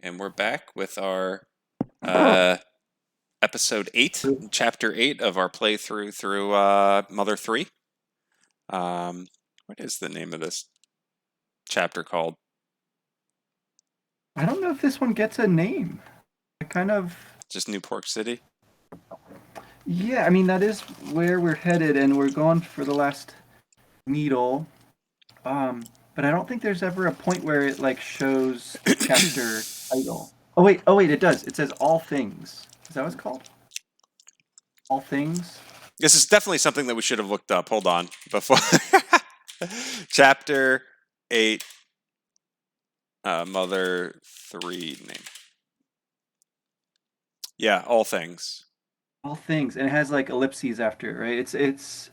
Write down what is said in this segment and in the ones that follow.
and we're back with our uh, episode 8, chapter 8 of our playthrough through Mother 3. What is the name of this chapter called? I don't know if this one gets a name. I kind of, Just New Pork City? yeah, I mean, that is where we're headed, and we're going for the last needle. But I don't think there's ever a point where it like shows the chapter title. Oh wait, it does. It says all things. Is that what it's called? All things? This is definitely something that we should have looked up. Hold on. Before. Chapter 8, Mother 3 name. Yeah, All Things. All things. And it has like ellipses after it, right? It's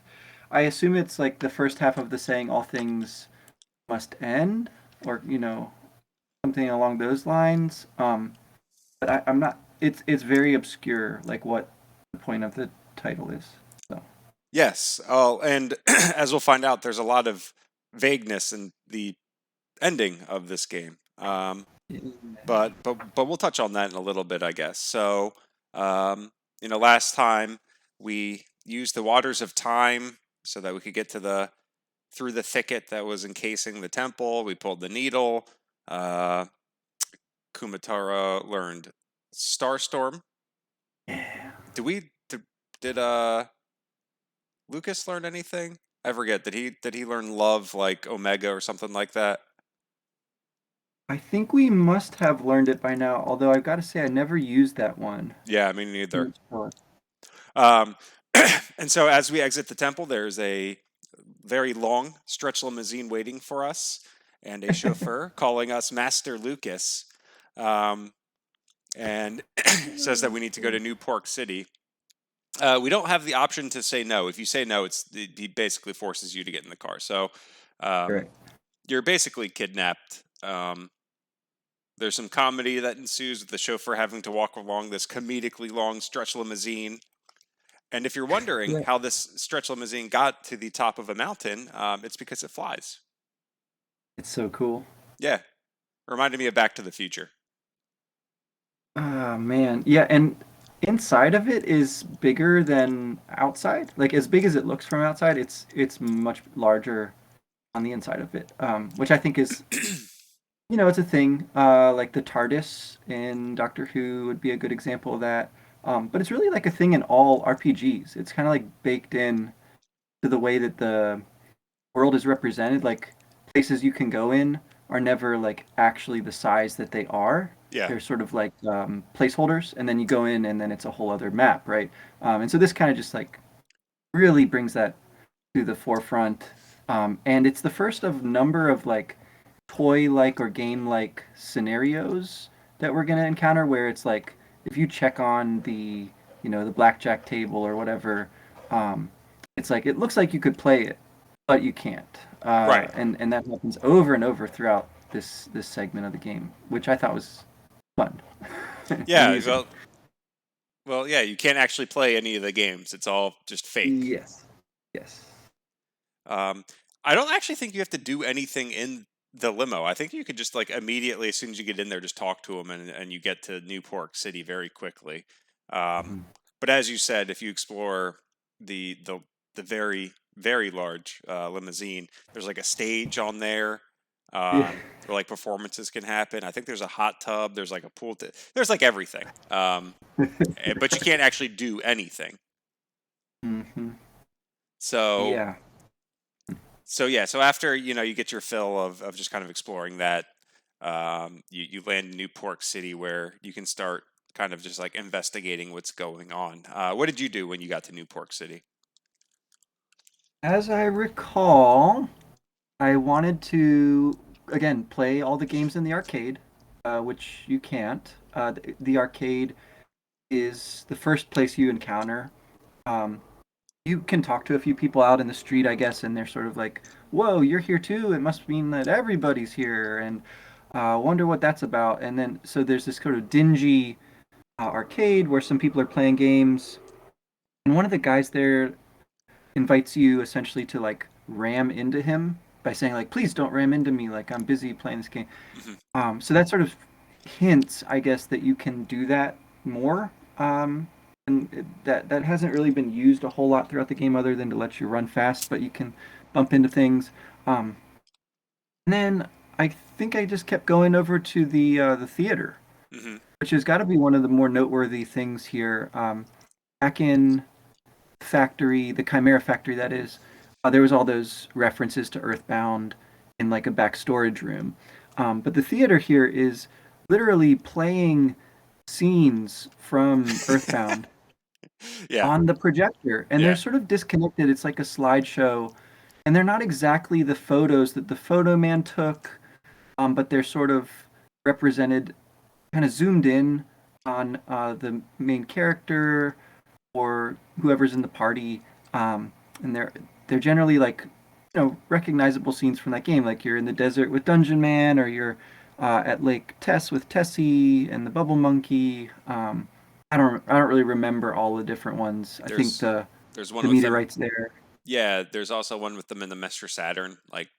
I assume it's like the first half of the saying all things must end, or something along those lines. But I'm not. It's very obscure, like what the point of the title is. So Yes. Oh, and as we'll find out, there's a lot of vagueness in the ending of this game. But we'll touch on that in a little bit, I guess. So, um, last time we used the waters of time so that we could get to the through the thicket that was encasing the temple. We pulled the needle. Uh, Kumatara learned Starstorm. yeah, Did Lucas learn anything? I forget. Did he learn love like Omega or something like that? I think we must have learned it by now. Although I've got to say I never used that one. Yeah, me neither. Too much. Um, and so as we exit the temple, there's a very long stretch limousine waiting for us and a chauffeur calling us Master Lucas, um, and says that we need to go to New Pork City. We don't have the option to say no. If you say no, he basically forces you to get in the car. So um, Correct. you're basically kidnapped. There's some comedy that ensues with the chauffeur having to walk along this comedically long stretch limousine. And if you're wondering Right. how this stretch limousine got to the top of a mountain, it's because it flies. It's so cool. Yeah, reminded me of Back to the Future. Ah, man. Yeah, and inside of it is bigger than outside. Like as big as it looks from outside, it's much larger on the inside of it. Which I think is, it's a thing. Like the TARDIS in Doctor Who would be a good example of that. But it's really like a thing in all RPGs. It's kind of like baked in to the way that the world is represented. Like places you can go in are never like actually the size that they are. Yeah, They're sort of like placeholders, and then you go in, and then it's a whole other map, right? And so this kind of just like really brings that to the forefront. And it's the first of number of like toy-like or game-like scenarios that we're gonna encounter, where it's like if you check on the blackjack table or whatever, um, it's like it looks like you could play it, but you can't. right. And that happens over and over throughout this segment of the game, which I thought was fun, Yeah, amusing. well, yeah. You can't actually play any of the games. It's all just fake. Yes. Yes. Um, I don't actually think you have to do anything in the limo. I think you could just like immediately, as soon as you get in there, just talk to them, and you get to New Pork City very quickly. Um, Mhm. but as you said, if you explore the very very large limousine, there's like a stage on there. Yeah. Where like performances can happen. I think there's a hot tub. There's like a pool. There's like everything. But you can't actually do anything. hmm So Yeah. so yeah, so after you get your fill of just kind of exploring that, you land in New Pork City where you can start kind of just like investigating what's going on. What did you do when you got to New Pork City? As I recall, I wanted to again play all the games in the arcade, which you can't. The arcade is the first place you encounter. Um, you can talk to a few people out in the street, I guess, and they're sort of like, "Whoa, you're here too! It must mean that everybody's here," and wonder what that's about. And then so there's this sort of dingy arcade where some people are playing games, and one of the guys there invites you essentially to like ram into him by saying like, "Please don't ram into me. Like I'm busy playing this game." Hmm. So that sort of hints, I guess, that you can do that more. That hasn't really been used a whole lot throughout the game, other than to let you run fast, but you can bump into things. Um, and then I think I just kept going over to the theater, Hmm. which has got to be one of the more noteworthy things here. Back in Factory, the Chimera Factory, that is, there was all those references to Earthbound in like a back storage room. But the theater here is literally playing scenes from Earthbound Yeah, on the projector, and they're yeah. sort of disconnected. It's like a slideshow, and they're not exactly the photos that the photo man took, but they're sort of represented, kind of zoomed in on the main character or whoever's in the party, um, and they're generally like recognizable scenes from that game. Like you're in the desert with Dungeon Man, or you're at Lake Tess with Tessie and the Bubble Monkey. I don't really remember all the different ones. I think There's the there's one the with them. meteorites there. Yeah, there's also one with them in the Mr. Saturn. Like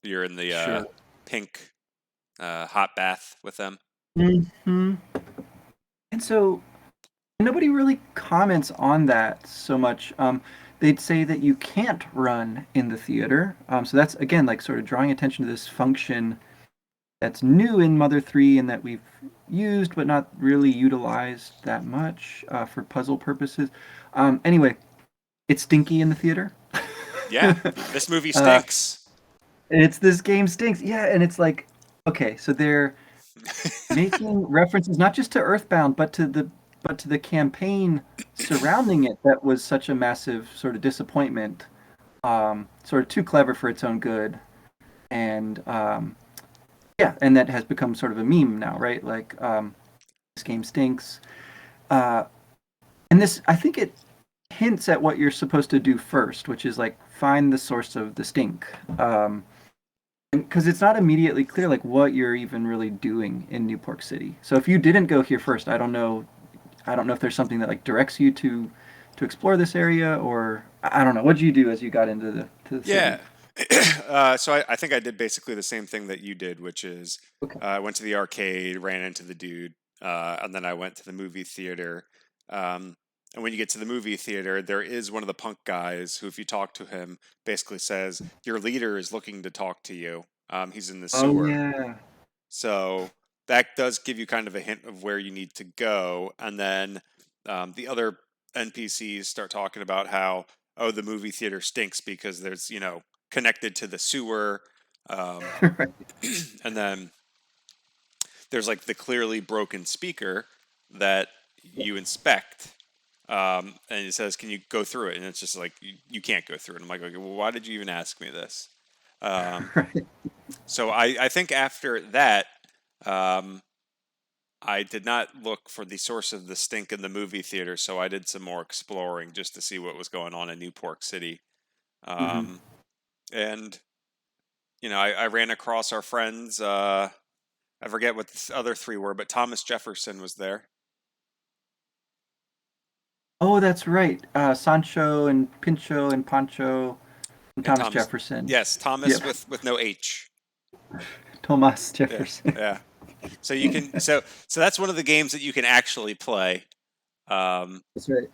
you're in the Sure. pink hot bath with them. Hmm. And so nobody really comments on that so much. They'd say that you can't run in the theater. So that's again like sort of drawing attention to this function that's new in Mother 3 and that we've used but not really utilized that much for puzzle purposes. Anyway, it's stinky in the theater. Yeah, this movie uh, stinks. it's this game stinks. Yeah, and it's like, okay, so they're making references not just to Earthbound, but to the campaign surrounding it that was such a massive sort of disappointment, sort of too clever for its own good, and yeah, and that has become sort of a meme now, right? Like this game stinks, uh, and this I think it hints at what you're supposed to do first, which is like find the source of the stink. Because it's not immediately clear like what you're even really doing in New Pork City. So if you didn't go here first, I don't know. I don't know if there's something that like directs you to explore this area, or I don't know. What did you do as you got into the Yeah. city? So I think I did basically the same thing that you did, which is Okay. I went to the arcade, ran into the dude, and then I went to the movie theater. Um, and when you get to the movie theater, there is one of the punk guys who, if you talk to him, basically says, "Your leader is looking to talk to you. He's in the Oh sewer." yeah. So that does give you kind of a hint of where you need to go. And then the other NPCs start talking about how, oh, the movie theater stinks because there's, connected to the sewer. Um, Right. and then there's like the clearly broken speaker that you inspect. And it says, "Can you go through it?" And it's just like, you can't go through it. I'm like, okay, well, why did you even ask me this? Um, Right. so I think after that, um, I did not look for the source of the stink in the movie theater, so I did some more exploring just to see what was going on in New Pork City. Hmm. Um, and I ran across our friends. I forget what the other three were, but Thomas Jefferson was there, Oh, that's right. Sancho and Pincho and Pancho and and Thomas Thomas. Jefferson. Yes, Thomas Yep. with no H. Thomas Yeah, Jefferson. yeah. So you can so that's one of the games that you can actually play. Um, That's right.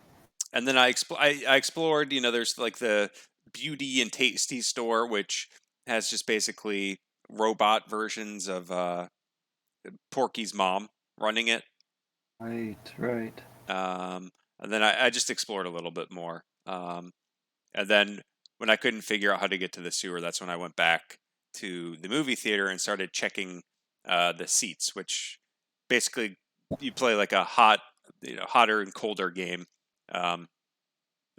and then I explored. There's like the Beauty and Tasty store, which has just basically robot versions of Porky's mom running it. Right. Right. And then I just explored a little bit more. And then when I couldn't figure out how to get to the sewer, that's when I went back to the movie theater and started checking the seats, which basically you play like a hotter and colder game. Um,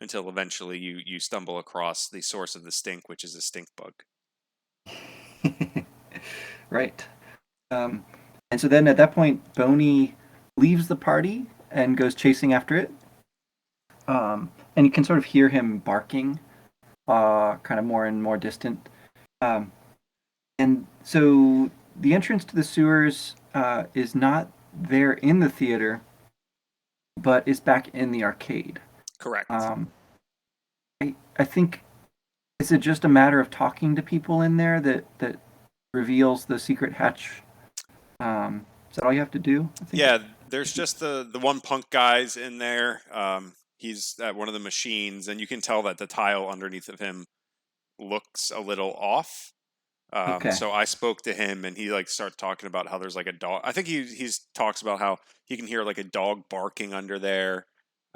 until eventually you stumble across the source of the stink, which is a stink bug. Right. Um, and so then at that point, Boney leaves the party and goes chasing after it. And you can sort of hear him barking, kind of more and more distant. Um, and so the entrance to the sewers is not there in the theater, but is back in the arcade. Correct. Um, I think is it just a matter of talking to people in there that reveals the secret hatch? Is that all you have to do? I think. Yeah, there's just the one punk guy's in there. He's at one of the machines, and you can tell that the tile underneath of him looks a little off. Okay. So I spoke to him, and he like starts talking about how there's like a dog. I think he's talks about how he can hear like a dog barking under there.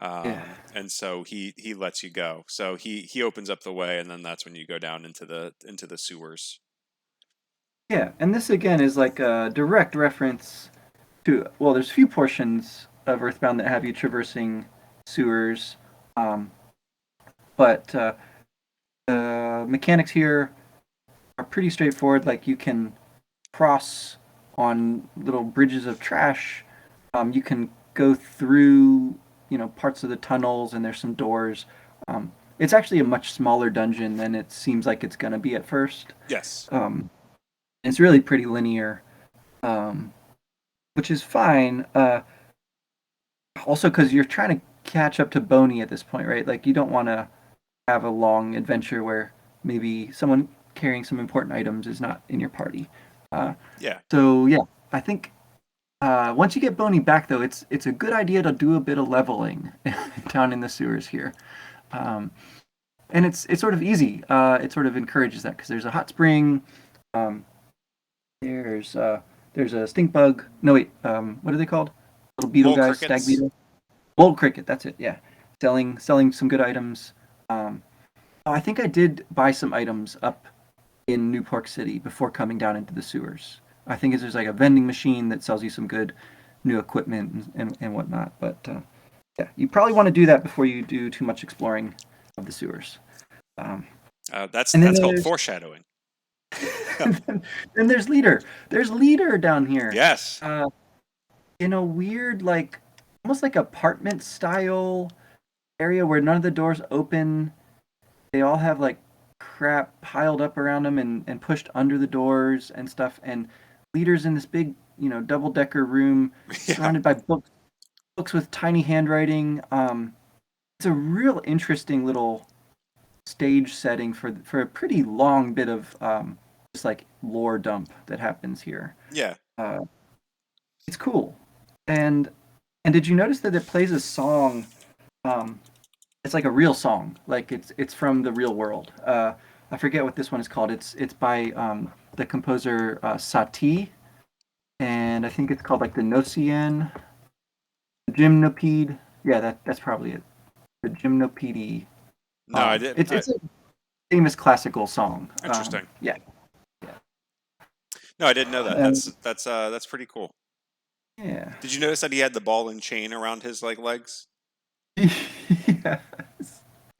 Yeah. And so he lets you go. So he opens up the way, and then that's when you go down into the sewers. Yeah, and this again is like a direct reference to, well, there's a few portions of Earthbound that have you traversing sewers, um, but the mechanics here are pretty straightforward. Like you can cross on little bridges of trash. You can go through, parts of the tunnels, and there's some doors. It's actually a much smaller dungeon than it seems like it's going to be at first. Yes. It's really pretty linear, um, which is fine. Also, because you're trying to catch up to Boney at this point, right? Like you don't want to have a long adventure where maybe someone carrying some important items is not in your party. Uh, Yeah. so yeah, I think once you get Boney back, though, it's a good idea to do a bit of leveling down in the sewers here, um, and it's sort of easy. It sort of encourages that because there's a hot spring. Um, there's uh, there's a stink bug. No wait, what are they called? Little beetle Mole guys, stag crickets. beetle. Bold cricket. That's it. Yeah, selling some good items. Um, oh, I think I did buy some items up in New Pork City before coming down into the sewers. I think there's like a vending machine that sells you some good new equipment and whatnot. But yeah, you probably want to do that before you do too much exploring of the sewers. Um, and then That's called there's foreshadowing. then there's leader. There's leader down here. Yes. Uh, in a weird like almost like apartment style area where none of the doors open. They all have like crap piled up around them and pushed under the doors and stuff. And leaders in this big, double decker room Yeah. surrounded by books with tiny handwriting. It's a real interesting little stage setting for a pretty long bit of just like lore dump that happens here. Yeah. Uh, it's cool. And and did you notice that it plays a song? Um, it's like a real song. Like it's from the real world. I forget what this one is called. It's by the composer Satie, and I think it's called like the Nocien Gymnopede. Yeah, that's probably it. The Gymnopede. No, I didn't. It's a famous classical song. Interesting. Yeah, yeah, No, I didn't know that. um, That's pretty cool. yeah. Did you notice that he had the ball and chain around his like legs? Yeah.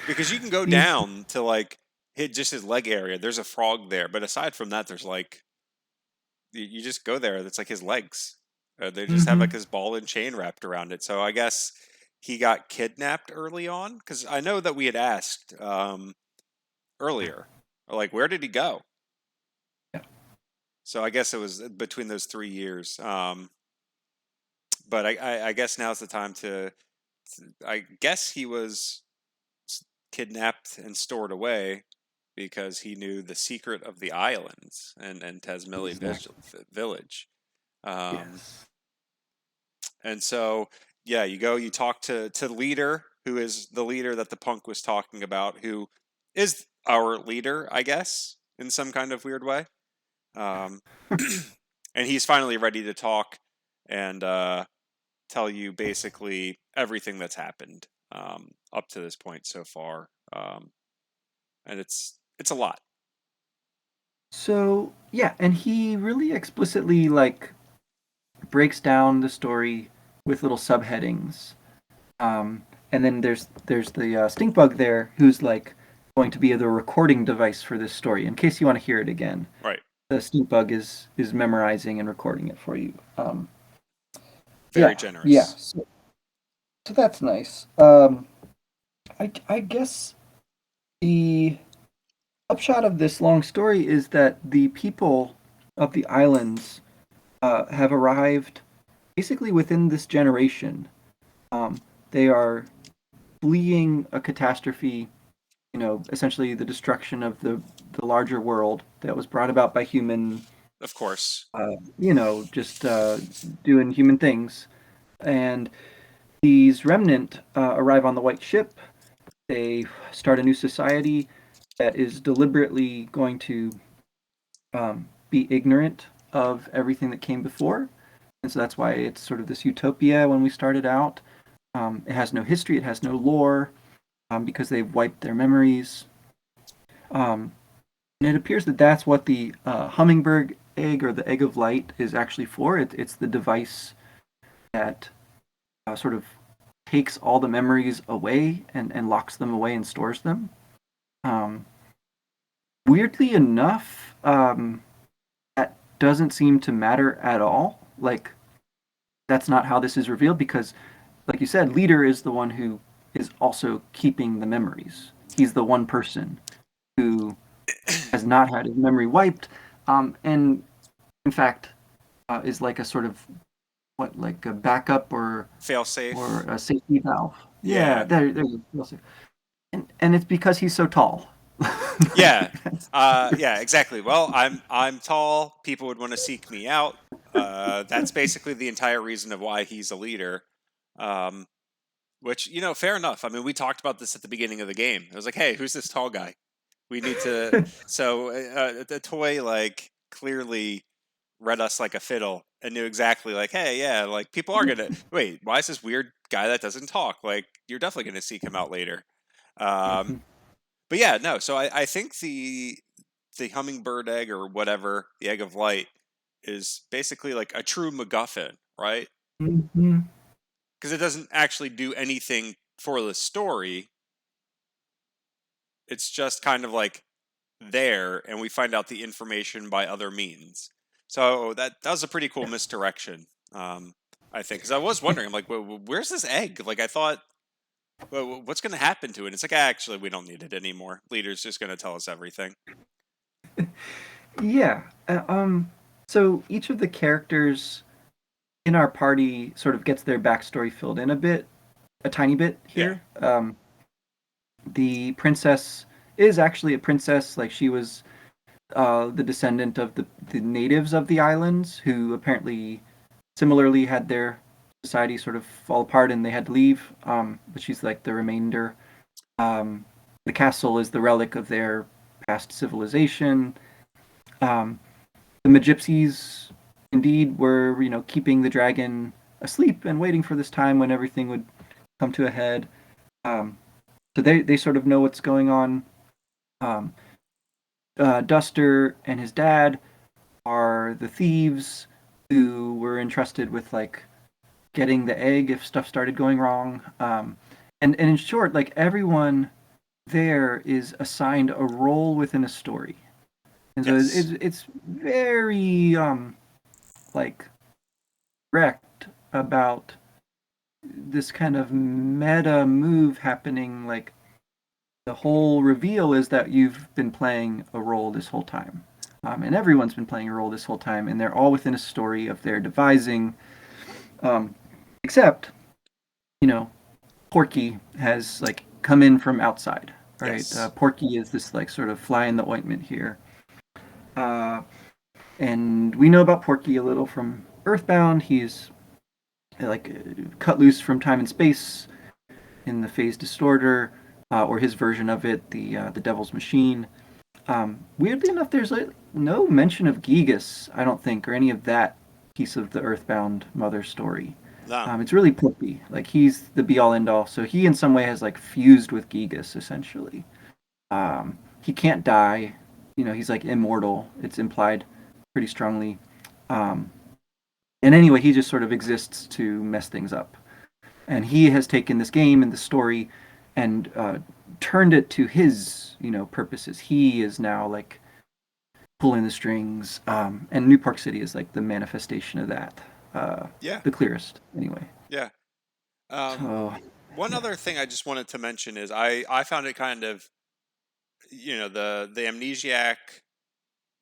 Because you can go He's down to like hit just his leg area. There's a frog there, but aside from that, there's like you just go there. That's like his legs. They just have hmm like his ball and chain wrapped around it. So I guess he got kidnapped early on because I know that we had asked earlier, like where did he go? yeah. So I guess it was between those 3 years. But I guess now's the time to. I guess he was kidnapped and stored away because he knew the secret of the islands and Tasmili Exactly. village. Um, Yes. and so, yeah, you go, you talk to the leader, who is the leader that the punk was talking about, who is our leader, I guess, in some kind of weird way. Um, and he's finally ready to talk and tell you basically everything that's happened up to this point so far. And it's a lot. So yeah, and he really explicitly like breaks down the story with little subheadings. And then there's the stink bug there who's like going to be the recording device for this story in case you want to hear it again. Right. The stink bug is memorizing and recording it for you. Very Yeah. generous. So that's nice. I guess the upshot of this long story is that the people of the islands have arrived basically within this generation. They are fleeing a catastrophe, essentially the destruction of the larger world that was brought about by human Of course. just doing human things. And these remnant arrive on the white ship. They start a new society that is deliberately going to be ignorant of everything that came before. And so that's why it's sort of this utopia when we started out. It has no history, it has no lore, because they've wiped their memories. Um, and it appears that that's what the hummingbird egg or the egg of light is actually for. It's the device that sort of takes all the memories away and locks them away and stores them. Um, Weirdly enough, that doesn't seem to matter at all. Like, that's not how this is revealed because, like you said, Leader is the one who is also keeping the memories. He's the one person who has not had his memory wiped, and in fact, is like a sort of what, like a backup Fail or safe. a safety valve. Yeah, Yeah. there you go. And it's because he's so tall. Yeah. Like, Yeah, exactly. Well, I'm tall. People would want to seek me out. That's basically the entire reason of why he's a leader. Um, which, fair enough. I mean, we talked about this at the beginning of the game. It was like, hey, who's this tall guy? We need to. So the toy like clearly read us like a fiddle and knew exactly like, hey, yeah, like people are gonna wait. Why is this weird guy that doesn't talk? Like you're definitely gonna seek him out later. Um, but yeah, no. So I think the hummingbird egg or whatever, the egg of light, is basically like a true MacGuffin, right? Mhm. Because it doesn't actually do anything for the story. It's just kind of like there, and we find out the information by other means. So that was a pretty cool Yes. misdirection, I think. Because I was wondering, I'm like, where's this egg? Like I thought, well, what's going to happen to it? It's like actually we don't need it anymore. Leader's just going to tell us everything. Yeah. So each of the characters in our party sort of gets their backstory filled in a tiny bit Yeah. here. The princess is actually a princess. Like she was the descendant of the natives of the islands who apparently similarly had their society sort of fall apart and they had to leave. But she's like the remainder. Um, the castle is the relic of their past civilization. Um, the Magypsies indeed were, keeping the dragon asleep and waiting for this time when everything would come to a head. Um, so they sort of know what's going on. Um, Duster and his dad are the thieves who were entrusted with like getting the egg if stuff started going wrong. And in short, like everyone there is assigned a role within a story, and so Yes. it's very like direct about this kind of meta move happening. Like the whole reveal is that you've been playing a role this whole time. And everyone's been playing a role this whole time, and they're all within a story of their devising. Um, Except, you know, Porky has like come in from outside, right? Yes. Porky is this like sort of fly in the ointment here, uh, and we know about Porky a little from Earthbound. He's like cut loose from time and space in the Phase Distorter, or his version of it, the Devil's Machine. Weirdly enough, there's like no mention of Gigas, I don't think, or any of that piece of the Earthbound mother story. No. It's really Porky. Like he's the be all end all. So he in some way has like fused with Gigas essentially. He can't die. He's like immortal. It's implied pretty strongly. Um, and anyway, he just sort of exists to mess things up. And he has taken this game and the story and turned it to his purposes. He is now like pulling the strings, and New Park City is like the manifestation of that, uh, Yeah. the clearest anyway. Yeah. Um, So one yeah. other thing I just wanted to mention is I found it kind of the amnesiac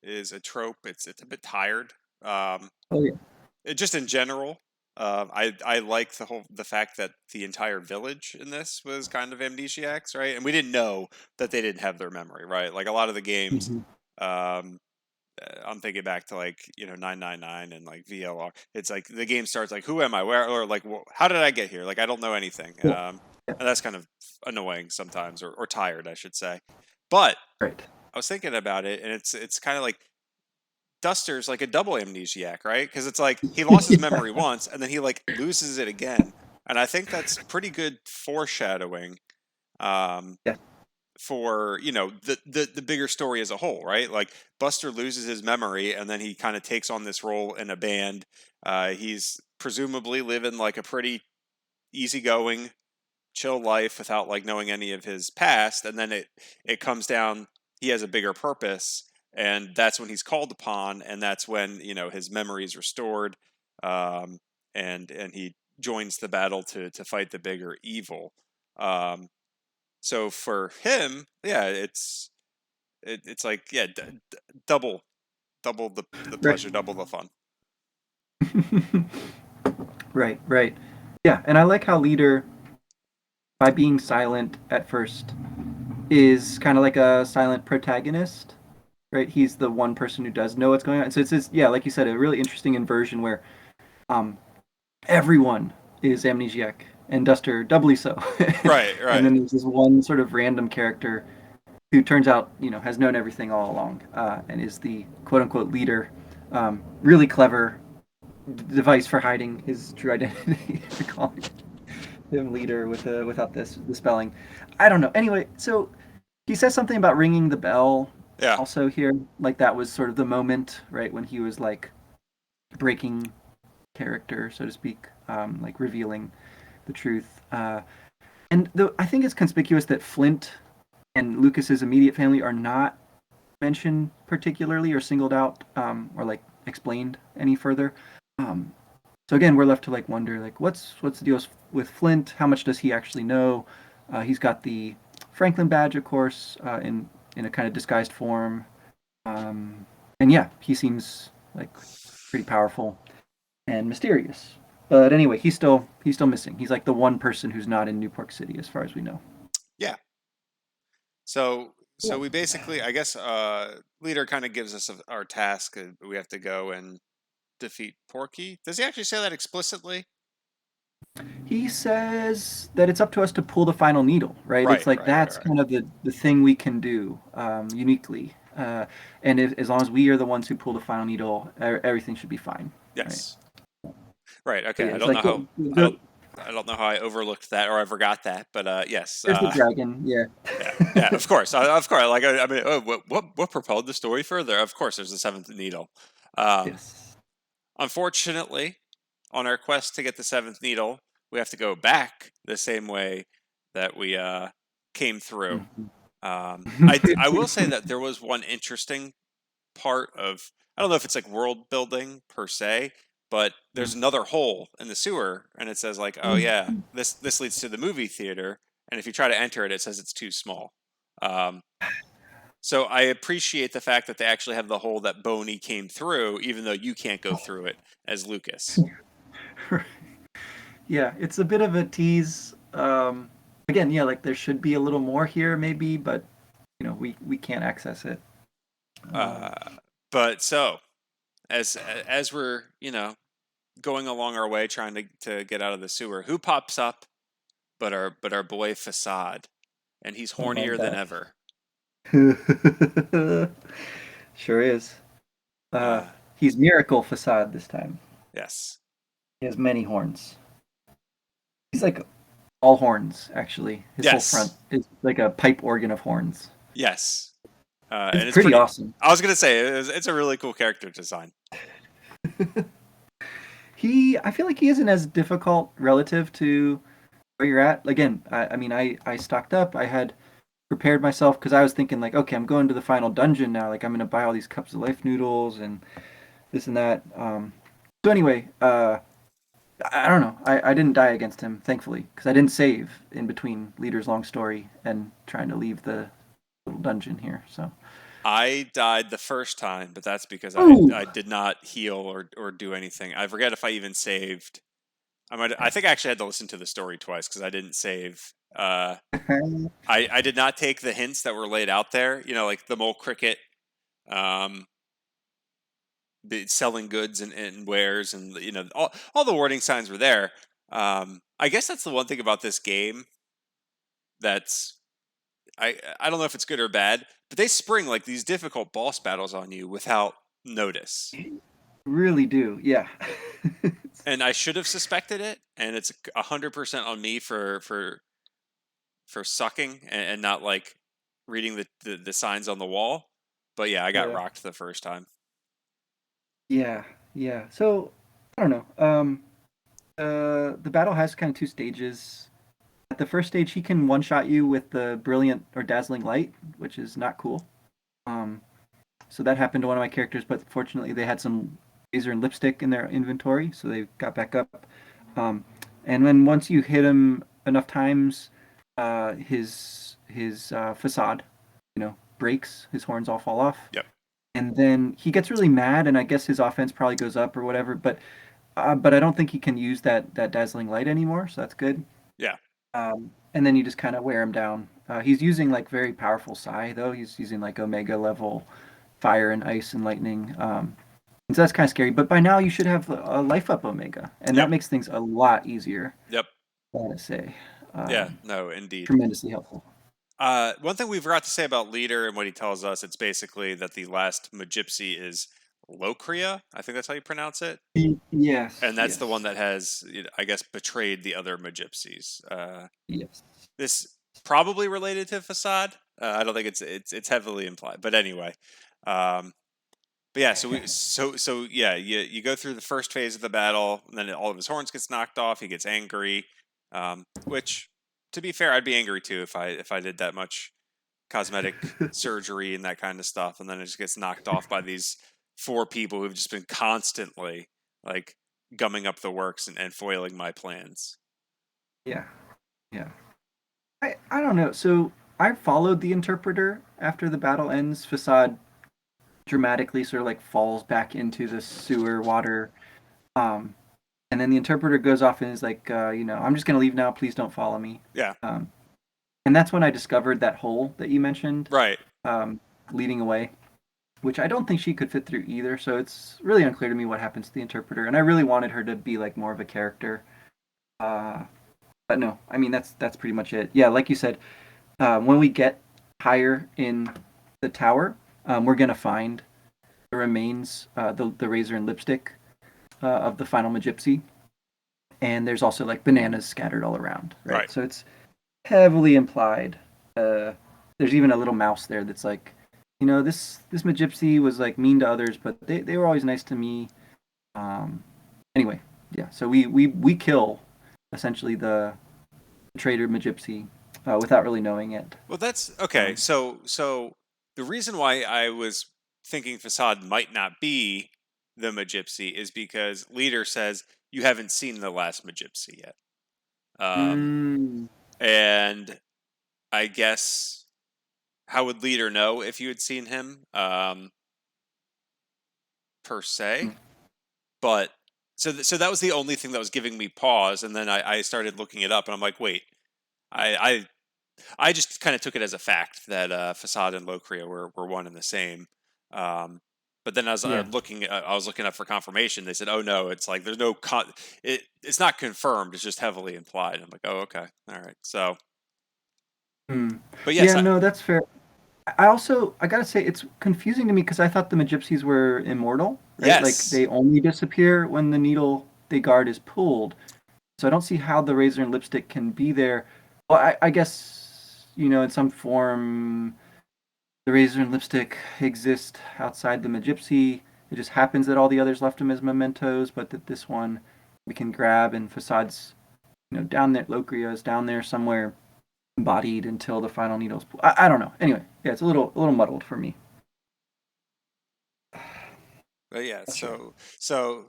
is a trope. It's a bit tired. Um, Oh yeah. just in general, I like the fact that the entire village in this was kind of amnesiacs, right? And we didn't know that they didn't have their memory, right? Like a lot of the games, Mhm. um, I'm thinking back to like 999 and like VLR. It's like the game starts like, who am I? Where or like how did I get here? Like I don't know anything. Yeah. Yeah. And that's kind of annoying sometimes, or tired, I should say. But Right. I was thinking about it, and it's kind of like Duster's like a double amnesiac, right? Because it's like he lost his Yeah. memory once, and then he like loses it again, and I think that's pretty good foreshadowing. Um, Yeah. for the bigger story as a whole, right? Like Buster loses his memory and then he kind of takes on this role in a band. He's presumably living like a pretty easygoing, chill life without like knowing any of his past, and then it comes down. He has a bigger purpose, and that's when he's called upon, and that's when his memory is restored, um, and he joins the battle to fight the bigger evil. Um, so for him, yeah, it's like yeah, double double the Right. pleasure, double the fun. Right. Right. Yeah, and I like how Leader, by being silent at first, is kind of like a silent protagonist. Right. He's the one person who does know what's going on. So it's just, yeah, like you said, a really interesting inversion where um everyone is amnesiac and Duster doubly so. Right, And right. then there's this one sort of random character who turns out, has known everything all along, and is the quote unquote leader. Really clever device for hiding his true identity, for calling him leader without the spelling. I don't know. Anyway, so he says something about ringing the bell Yeah, also here. Like that was sort of the moment, right, when he was like breaking character, so to speak, like revealing the truth. I think it's conspicuous that Flint and Lucas's immediate family are not mentioned particularly or singled out, or like explained any further. Um, so again, we're left to like wonder like what's the deal with Flint? How much does he actually know? He's got the Franklin badge, of course, in a kind of disguised form, and yeah, he seems like pretty powerful and mysterious. But anyway, he's still missing. He's like the one person who's not in Newport City, as far as we know. yeah. So we basically, I guess, leader kind of gives us our task. We have to go and defeat Porky. Does he actually say that explicitly? He says that it's up to us to pull the final needle, right? It's Right, like right, right, that's right. kind of the thing we can do uniquely. And as long as we are the ones who pull the final needle, everything should be fine, right? Yes. Right. But Okay. yeah, it's like I don't know how I overlooked that or I forgot that, but yes. there's the dragon, yeah. Yeah. Yeah. Of course. Of course. Like I mean, oh, what propelled the story further? Of course, there's the seventh needle. Um, Yes. Unfortunately, on our quest to get the seventh needle, we have to go back the same way that we came through. Mhm. I will say that there was one interesting part of, I don't know if it's like world building per se, but there's another hole in the sewer, and it says like, oh yeah, this leads to the movie theater, and if you try to enter it, it says it's too small. Um, so I appreciate the fact that they actually have the hole that Boney came through, even though you can't go through it as Lucas. Yeah, it's a bit of a tease. Again, yeah, like there should be a little more here, maybe, but we can't access it. Um, Uh, but so as as we're going along our way trying to get out of the sewer, who pops up but our boy Facade, and he's oh my hornier than gosh. ever. Sure is. Uh, Uh, he's Miracle Facade this time. yes, He has many horns. He's like all horns, actually. His whole front yes, is like a pipe organ of horns. yes, It's and it's pretty pretty. awesome. I was gonna say it's a really cool character design. I feel like he isn't as difficult relative to where you're at. Again, I mean, I stocked up. I had prepared myself because I was thinking like, okay, I'm going to the final dungeon now. Like, I'm gonna buy all these cups of life noodles and this and that. So anyway, I don't know. I didn't die against him, thankfully, because I didn't save in between Leader's long story and trying to leave the little dungeon here. So. I died the first time, but that's because Ooh. I did not heal or do anything. I forget if I even saved. I think I actually had to listen to the story twice because I didn't save. I did not take the hints that were laid out there. Like the mole cricket. Um, selling goods and wares, and all the warning signs were there. I guess that's the one thing about this game that's I don't know if it's good or bad, but they spring like these difficult boss battles on you without notice. Really do, yeah. And I should have suspected it, and it's 100% on me for sucking and not like reading the signs on the wall. But yeah, I got Yeah, rocked the first time. yeah, yeah. So I don't know. The battle has kind of two stages. At the first stage, he can one shot you with the brilliant or dazzling light, which is not cool. Um, so that happened to one of my characters, but fortunately they had some laser and lipstick in their inventory, so they got back up. Um, and then once you hit him enough times, his facade, breaks. His horns all fall off, Yep. and then he gets really mad, and I guess his offense probably goes up or whatever. But I don't think he can use that dazzling light anymore, so that's good. Yeah. And then you just kind of wear him down. He's using like very powerful psi though. He's using like Omega level fire and ice and lightning. And so that's kind of scary. But by now you should have a life up Omega, and that Yep. makes things a lot easier. Yep. I want to say, Yeah. um, No, indeed. tremendously helpful. One thing we forgot to say about Leader and what he tells us, it's basically that the last Magypsy is Locria. I think that's how you pronounce it. Yes, And that's the one yes, that has, I guess, betrayed the other Magypsies. yes. This probably related to Facade. I don't think it's heavily implied, but anyway. Um, but yeah, so yeah, you go through the first phase of the battle, and then all of his horns gets knocked off. He gets angry, which, to be fair, I'd be angry too if I did that much cosmetic surgery and that kind of stuff, and then it just gets knocked off by these four people who've just been constantly like gumming up the works and foiling my plans. Yeah, yeah. I don't know. So I followed the interpreter after the battle ends. Facade dramatically sort of like falls back into the sewer water. Um, and then the interpreter goes off and is like, I'm just gonna leave now. Please don't follow me. Yeah, Um, and that's when I discovered that hole that you mentioned, right. um, leading away, which I don't think she could fit through either. So it's really unclear to me what happens to the interpreter. And I really wanted her to be like more of a character. Uh, but no, I mean that's pretty much it. Yeah, like you said, when we get higher in the tower, we're gonna find the remains, the razor and lipstick of the final Magypsy, and there's also like bananas scattered all around, right? Right. So it's heavily implied. Uh, there's even a little mouse there that's like, this Magypsy was like mean to others, but they were always nice to me. Um, anyway, yeah. So we kill essentially the traitor Magypsy without really knowing it. Well, that's okay. Um, So the reason why I was thinking Facade might not be the Magypsy is because Leader says you haven't seen the last Magypsy yet. Um, mm, and I guess how would Leader know if you had seen him, per se? But so that was the only thing that was giving me pause, and then I started looking it up, and I'm like, wait, I I just kind of took it as a fact that Facade and Locria were one and the same. Um, but then as yeah. I was looking up for confirmation. They said, "Oh no, it's like there's no it's not confirmed. It's just heavily implied." I'm like, "Oh okay, all right." So, Mm. but yes, Yeah, no, that's fair. I gotta say it's confusing to me because I thought the Magypsies were immortal, right? Like yes, they only disappear when the needle they guard is pulled. So I don't see how the razor and lipstick can be there. Well, I guess in some form the razor and lipstick exist outside the Magypsy. It just happens that all the others left them as mementos, but that this one we can grab and Facade's down there. Locria is down there somewhere embodied until the final needles. I don't know. Anyway, yeah, it's a little muddled for me. but yeah. Gotcha. So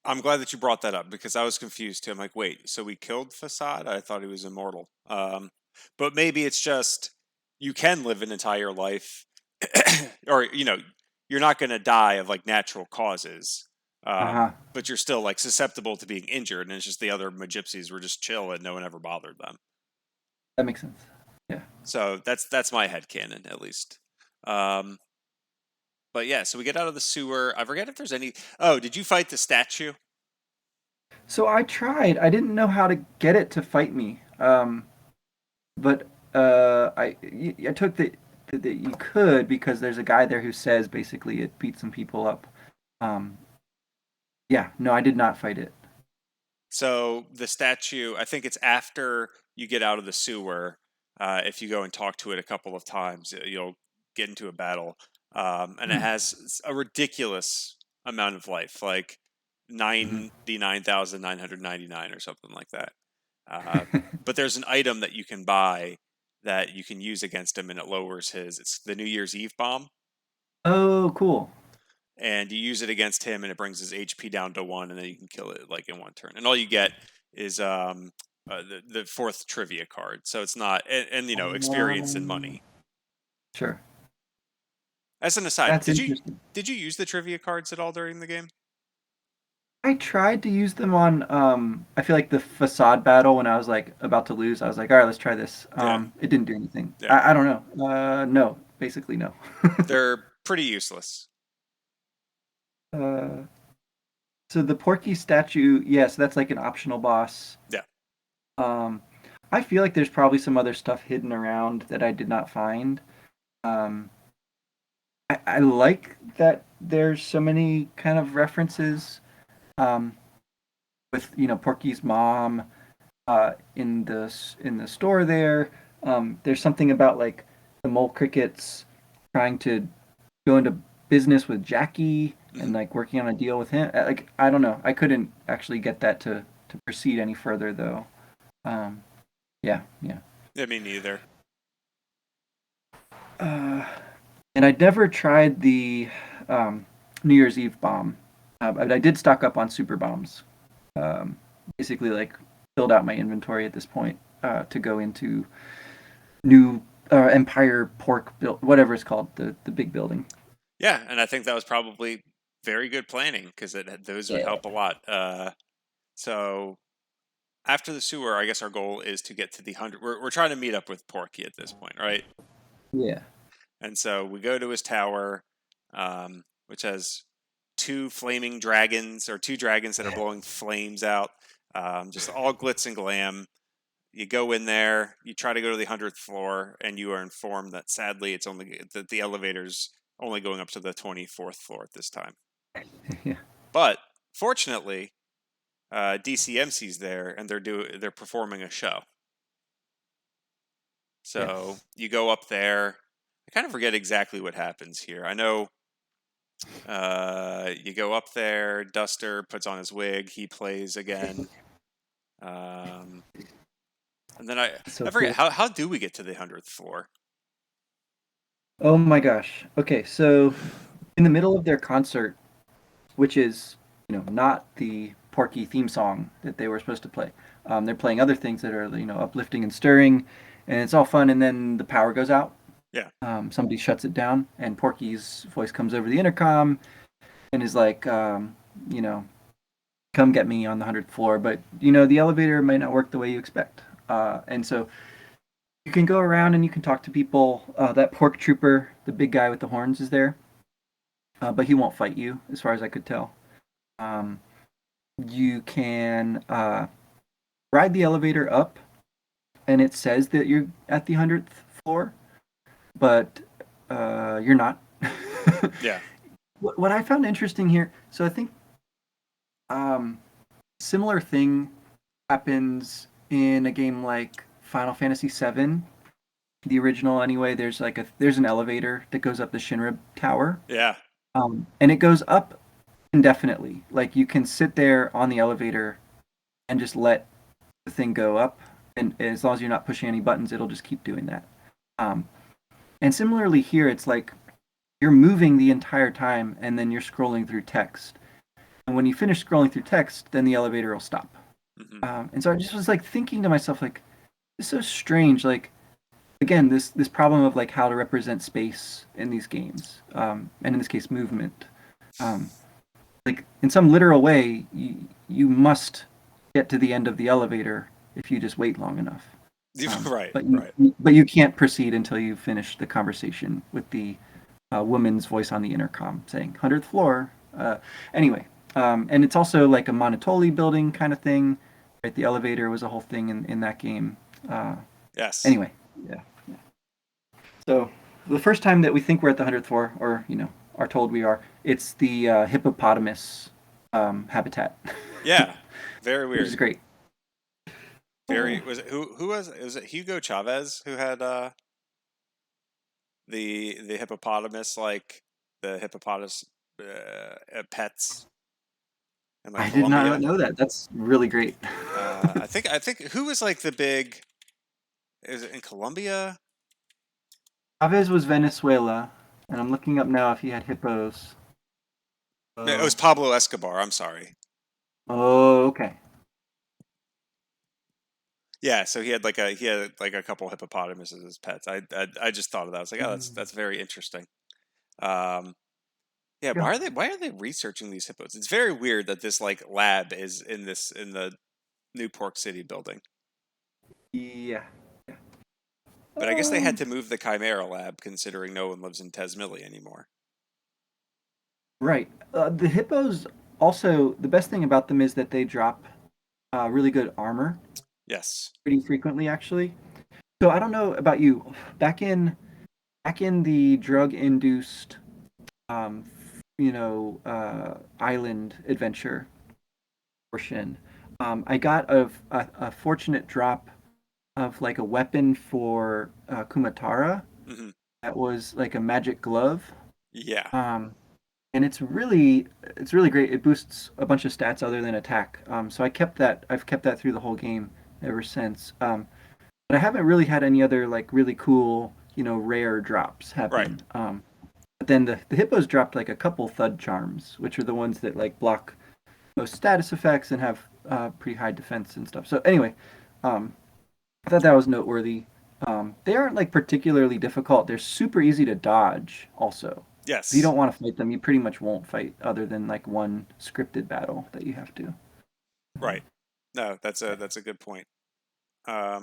I'm glad that you brought that up because I was confused too. I'm like, wait, so we killed Facade? I thought he was immortal. But maybe it's just you can live an entire life, or you're not going to die of like natural causes, Uh huh. but you're still like susceptible to being injured, and it's just the other Magypsies were just chill and no one ever bothered them. That makes sense. Yeah. So that's my headcanon at least. Um, But yeah, so we get out of the sewer. I forget if there's any. Oh, did you fight the statue? So I tried. I didn't know how to get it to fight me. But I took that you could because there's a guy there who says basically it beat some people up. Um, yeah, no, I did not fight it. So the statue, I think it's after you get out of the sewer. If you go and talk to it a couple of times, you'll get into a battle, and it Hmm. has a ridiculous amount of life, like Hmm. 99,999 or something like that. Uh, but there's an item that you can buy that you can use against him, and it lowers his. It's the New Year's Eve bomb, Oh, cool. and you use it against him, and it brings his HP down to one, and then you can kill it like in one turn. And all you get is the fourth trivia card. So it's not, and experience and Um, money. sure. As an aside, That's interesting. did you use the trivia cards at all during the game? I tried to use them on I feel like the facade battle when I was like about to lose. I was like, all right, let's try this. Yeah, It didn't do anything. yeah, I don't know. No, basically no. they're pretty useless. uh, so the Porky statue, yes, that's like an optional boss. Yeah, Um, I feel like there's probably some other stuff hidden around that I did not find. Um, I like that there's so many kind of references um, with Porky's mom in the store there. There's something about like the mole crickets trying to go into business with Jackie and hmm like working on a deal with him. Like I don't know, I couldn't actually get that to proceed any further though. Um, yeah, yeah. yeah, me neither. Uh, and I'd never tried the um, New Year's Eve bomb, but I did stock up on super bombs. Um, basically, like filled out my inventory at this point to go into new Empire Pork build, whatever it's called, the big building. Yeah, and I think that was probably very good planning because those would Yeah. help a lot. So after the sewer, I guess our goal is to get to the 100. We're trying to meet up with Porky at this point, right? Yeah. And so we go to his tower, which has two flaming dragons or two dragons that are blowing flames out, just all glitz and glam. You go in there, you try to go to the 100th floor, and you are informed that sadly it's only that the elevator's only going up to the 24th floor at this time. Yeah. But fortunately, DCMC's there, and they're performing a show. So Yes. you go up there. I kind of forget exactly what happens here. I know you go up there. Duster puts on his wig. He plays again. Um, and then I So forget cool. how do we get to the 100th floor? Oh my gosh. Okay, so in the middle of their concert, which is not the Porky theme song that they were supposed to play. They're playing other things that are uplifting and stirring, and it's all fun. And then the power goes out. Yeah, Somebody shuts it down, and Porky's voice comes over the intercom and is like, you know, come get me on the 100th floor. But the elevator might not work the way you expect, and so you can go around and you can talk to people. That pork trooper, the big guy with the horns, is there, but he won't fight you, as far as I could tell. Um, you can ride the elevator up, and it says that you're at the 100th floor, but you're not. yeah, What I found interesting here, so I think um, similar thing happens in a game like Final Fantasy VII, the original anyway. There's an elevator that goes up the Shinra Tower, yeah. and it goes up indefinitely. Like you can sit there on the elevator and just let the thing go up, and as long as you're not pushing any buttons, it'll just keep doing that. Um, and similarly here, it's like you're moving the entire time, and then you're scrolling through text. And when you finish scrolling through text, then the elevator will stop. hmm And so I just was like thinking to myself, like, this is so strange. Like, again, this problem of like how to represent space in these games, and in this case, movement. Um, like in some literal way, you must get to the end of the elevator if you just wait long enough. Right, But right. you can't proceed until you finish the conversation with the woman's voice on the intercom saying 100th floor. Anyway, and it's also like a Monotoli building kind of thing. Right, the elevator was a whole thing in that game. Uh, Yes. anyway, yeah. So the first time that we think we're at the 100th floor, or are told we are, it's the hippopotamus habitat, Yeah. Very which is weird. great. Very was it who was it Hugo Chavez who had the hippopotamus like the hippopotamus pets in like I did not Colombia? know that. That's really great. I think who was like the big is it in Colombia? Chavez was Venezuela, and I'm looking up now if he had hippos. No, it was Oh, Pablo Escobar. I'm sorry. oh, okay. Yeah, so he had like a couple hippopotamuses as pets. I just thought of that. I was like, oh, that's very interesting. Um, yeah, Go. why are they researching these hippos? It's very weird that this like lab is in the New Pork City building. Yeah. But I guess they had Um, to move the Chimera lab considering no one lives in Tasmilly anymore. right. The hippos also, the best thing about them is that they drop really good armor Yes. pretty frequently, actually. So I don't know about you. Back in back in the drug-induced, um, island adventure portion, I got a fortunate drop of like a weapon for Kumatara Hmm. that was like a magic glove. Yeah. Um, and it's really great. It boosts a bunch of stats other than attack. So I kept that. I've kept that through the whole game ever since. But I haven't really had any other like really cool, rare drops Right. happen. But then the hippos dropped like a couple thud charms, which are the ones that like block most status effects and have pretty high defense and stuff. So anyway, um, I thought that was noteworthy. They aren't like particularly difficult. They're super easy to dodge. Also, if you Yes. don't want to fight them, you pretty much won't fight other than like one scripted battle that you have to. Right. No, that's a good point. I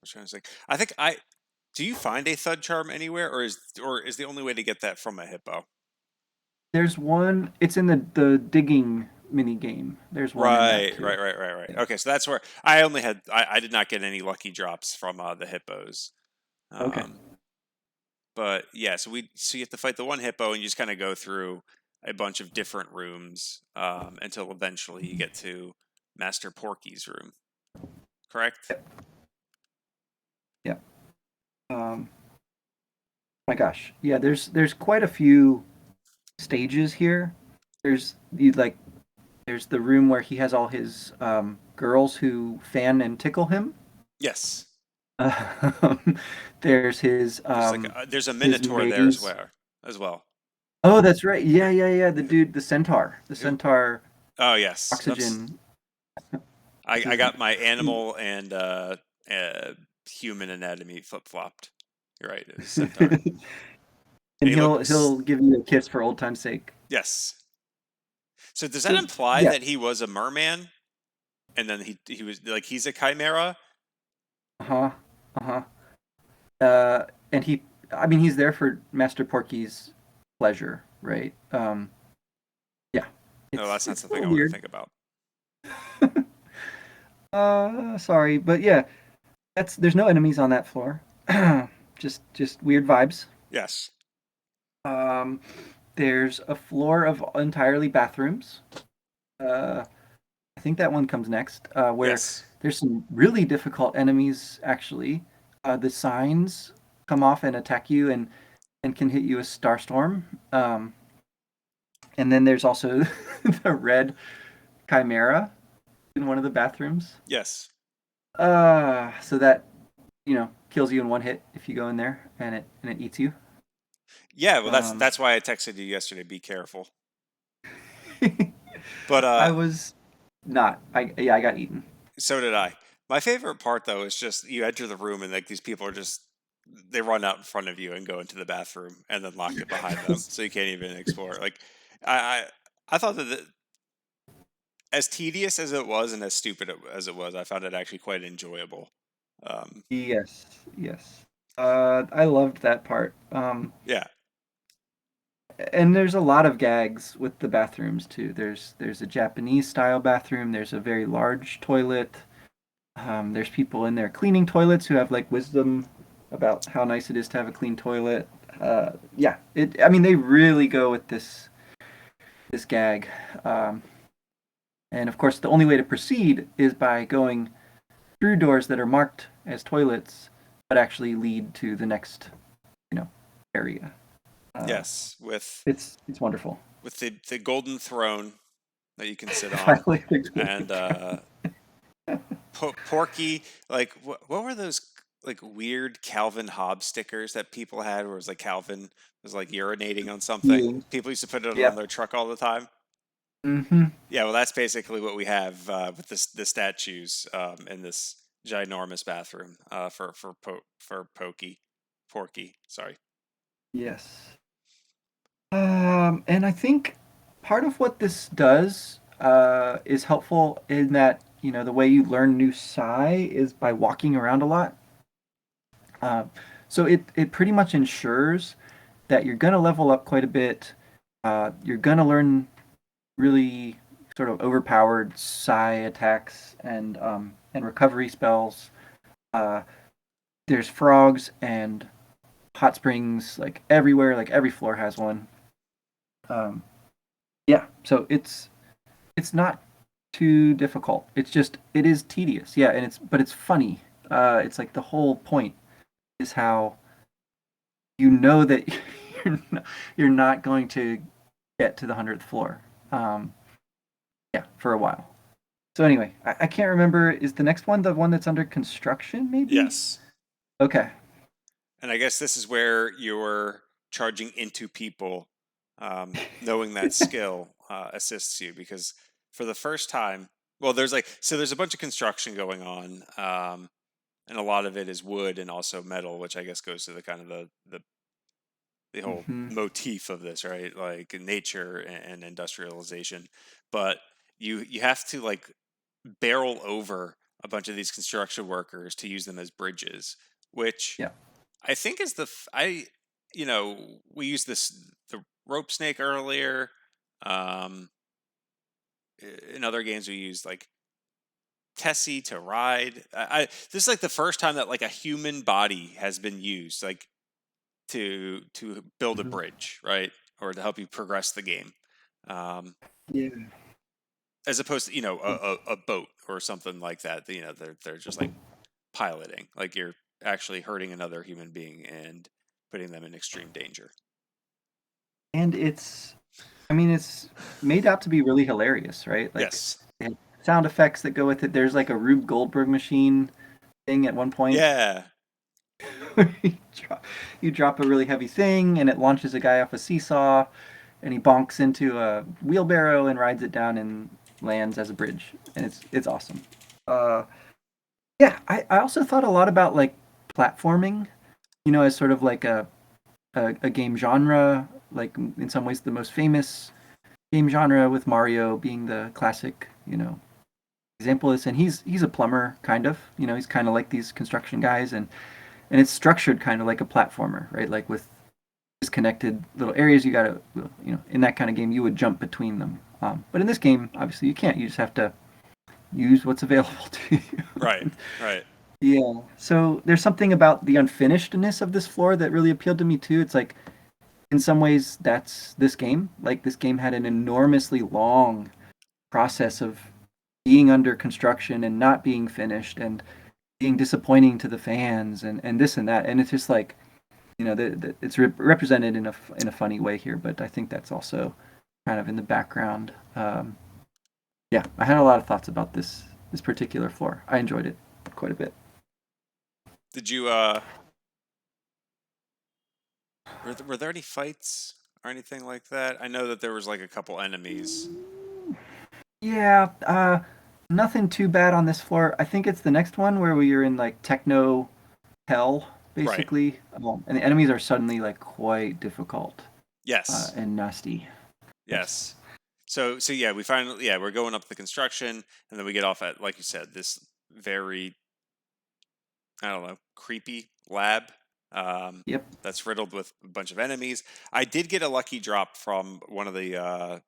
was trying to say. I think I do you find a thud charm anywhere or is the only way to get that from a hippo? There's one. It's in the digging mini game. There's one in that Right, too. right, right, right, right. Yeah. Okay, so that's where I did not get any lucky drops from the hippos. Okay. Um, but yeah, so you have to fight the one hippo and you just kind of go through a bunch of different rooms until eventually you get to Master Porky's room. Correct? Yeah. Um. My gosh. Yeah. There's quite a few stages here. There's you like there's the room where he has all his girls who fan and tickle him. Yes. Um, there's There's a his minotaur there as maze. well. As well. Oh, that's right. Yeah, yeah, yeah. The dude, the Who? centaur Oh yes. Oops. oxygen. I His, got my animal and human anatomy flip flopped. You're right. It was centaur. and He he'll looks give you a kiss for old time's sake. yes. So does that So imply yeah, that he was a merman and then he was like he's a chimera? uh-huh, uh-huh. And I mean, he's there for Master Porky's pleasure, right? Yeah, No, that's not it's a something little I want to weird. think about. Sorry, but yeah, there's no enemies on that floor. just weird vibes. Yes. Um, there's a floor of entirely bathrooms. Uh, I think that one comes next, where Yes. there's some really difficult enemies, actually. The signs come off and attack you and can hit you with Starstorm. And then there's also the red Chimera in one of the bathrooms. Yes. So that, kills you in one hit if you go in there and it eats you. Yeah, well Um, that's why I texted you yesterday, be careful. But I was not. I got eaten. so did I. My favorite part though is just you enter the room and like these people are just they run out in front of you and go into the bathroom and then lock it behind them, so you can't even explore. Like I I, I thought that as tedious as it was and as stupid as it was, I found it actually quite enjoyable. Um, Yes, yes. I loved that part. yeah, And there's a lot of gags with the bathrooms too. There's a Japanese style bathroom. There's a very large toilet. There's people in there cleaning toilets who have like wisdom about how nice it is to have a clean toilet. Yeah, it. I mean, they really go with this gag. Um, and of course, the only way to proceed is by going through doors that are marked as toilets, but actually lead to the next, you know, area. Uh, Yes, with it's wonderful. the golden throne that you can sit on, Finally, the golden and throne. Porky. Like what were those like weird Calvin Hobbes stickers that people had, where it was like Calvin was like urinating on something? Yeah. People used to put it on Yep. their truck all the time. Mm-hmm. Yeah, well, that's basically what we have with the statues in this ginormous bathroom for Porky. Sorry. Yes. And I think part of what this does is helpful in that, the way you learn new psi is by walking around a lot. Uh, so it pretty much ensures that you're going to level up quite a bit. You're going to learn really sort of overpowered psi attacks and recovery spells. Uh, there's frogs and hot springs like everywhere, like every floor has one. Um, yeah, so it's not too difficult. It's just it is tedious. Yeah, and it's funny. It's like the whole point is how you know that you're not going to get to the 100th floor. Um, yeah, for a while. So anyway, I can't remember. Is the next one the one that's under construction? Maybe. Yes. Okay. And I guess this is where you're charging into people, knowing that skill assists you because for the first time, well, there's a bunch of construction going on, and a lot of it is wood and also metal, which I guess goes to the kind of the whole Hmm. motif of this, right? Like nature and industrialization. But you have to like barrel over a bunch of these construction workers to use them as bridges, which Yeah. I think is we used the rope snake earlier. Um, in other games, we used like Tessie to ride. This is like the first time that like a human body has been used, like to build a Hmm. bridge, right, or to help you progress the game, um, Yeah. as opposed to a boat or something like that. They're just like piloting, like you're actually hurting another human being and putting them in extreme danger. And I mean, it's made out to be really hilarious, right? Like, Yes. they have sound effects that go with it. There's like a Rube Goldberg machine thing at one point. Yeah. where you drop a really heavy thing, and it launches a guy off a seesaw, and he bonks into a wheelbarrow and rides it down and lands as a bridge, and it's awesome. Uh, yeah, I also thought a lot about like platforming, as sort of like a game genre, like in some ways the most famous game genre with Mario being the classic, example of this. And he's a plumber, kind of. He's kind of like these construction guys, and it's structured kind of like a platformer, right? Like with disconnected little areas, you gotta, in that kind of game, you would jump between them. But in this game, obviously, you can't. You just have to use what's available to Right. you. Right. Yeah. So there's something about the unfinishedness of this floor that really appealed to me too. It's like in some ways that's this game. Like this game had an enormously long process of being under construction and not being finished and being disappointing to the fans and this and that. And it's just like, it's represented in a funny way here, but I think that's also kind of in the background. Yeah, I had a lot of thoughts about this particular floor. I enjoyed it quite a bit. Did you were there any fights or anything like that? I know that there was like a couple enemies. Yeah, nothing too bad on this floor. I think it's the next one where we are in like techno hell, Right. basically, and the enemies are suddenly like quite difficult Yes. and nasty. Yes. Yes. So yeah, we're going up the construction, and then we get off at, like you said, this very, I don't know, creepy lab. Um, Yep. that's riddled with a bunch of enemies. I did get a lucky drop from one of the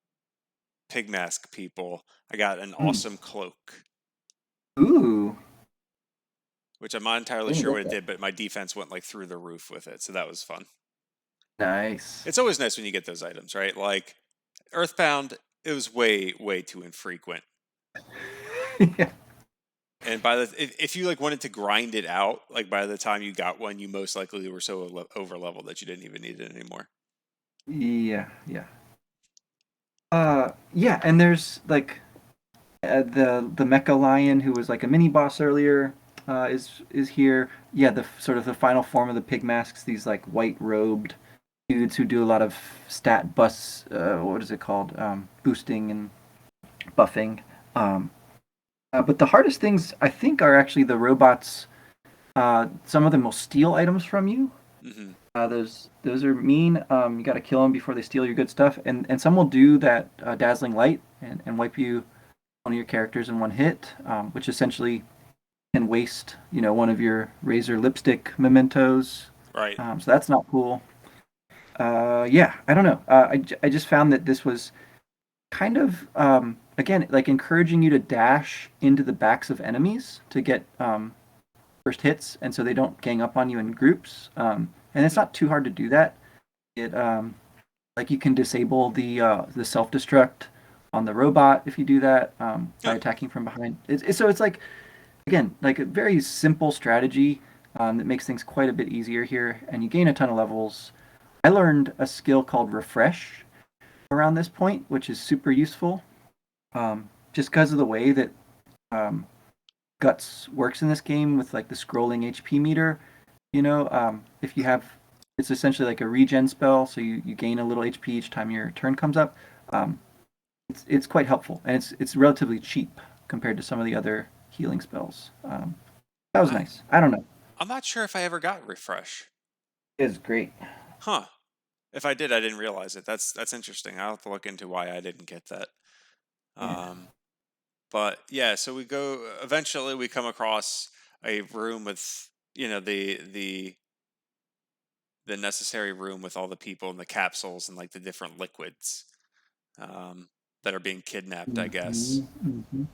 pig mask people. I got an Mm. awesome cloak, Ooh. which I'm not entirely Let me sure get what it that. did, but my defense went like through the roof with it, so that was fun. Nice. It's always nice when you get those items, right? Like Earthbound, it was way too infrequent. Yeah. And by the if you like wanted to grind it out, like by the time you got one, you most likely were so over leveled that you didn't even need it anymore. Yeah. Yeah. Yeah, and there's like the mecha lion who was like a mini boss earlier is here. Yeah, the sort of the final form of the pig masks. These like white robed dudes who do a lot of stat bus. What is it called? Boosting and buffing. Um, but the hardest things I think are actually the robots. Some of them will steal items from you. Hmm. Those are mean. You got to kill them before they steal your good stuff. And some will do that dazzling light and wipe you one of your characters in one hit, which essentially can waste one of your razor lipstick mementos. Right. So that's not cool. Yeah, I don't know. I just found that this was kind of again like encouraging you to dash into the backs of enemies to get first hits, and so they don't gang up on you in groups. And it's Hmm. not too hard to do that. It like you can disable the self destruct on the robot if you do that by Oh, attacking from behind. So it's like again like a very simple strategy that makes things quite a bit easier here, and you gain a ton of levels. I learned a skill called refresh around this point, which is super useful, just because of the way that um, guts works in this game with like the scrolling HP meter. If you have, it's essentially like a regen spell, so you gain a little HP each time your turn comes up. Um, it's quite helpful, and it's relatively cheap compared to some of the other healing spells. That was I nice. I don't know. I'm not sure if I ever got refresh. It's great. Huh. If I did, I didn't realize it. That's interesting. I'll have to look into why I didn't get that. Yeah. Um, but yeah, so we go. Eventually, we come across a room with the necessary room with all the people and the capsules and like the different liquids um, that are being kidnapped, I guess. Hmm. Hmm.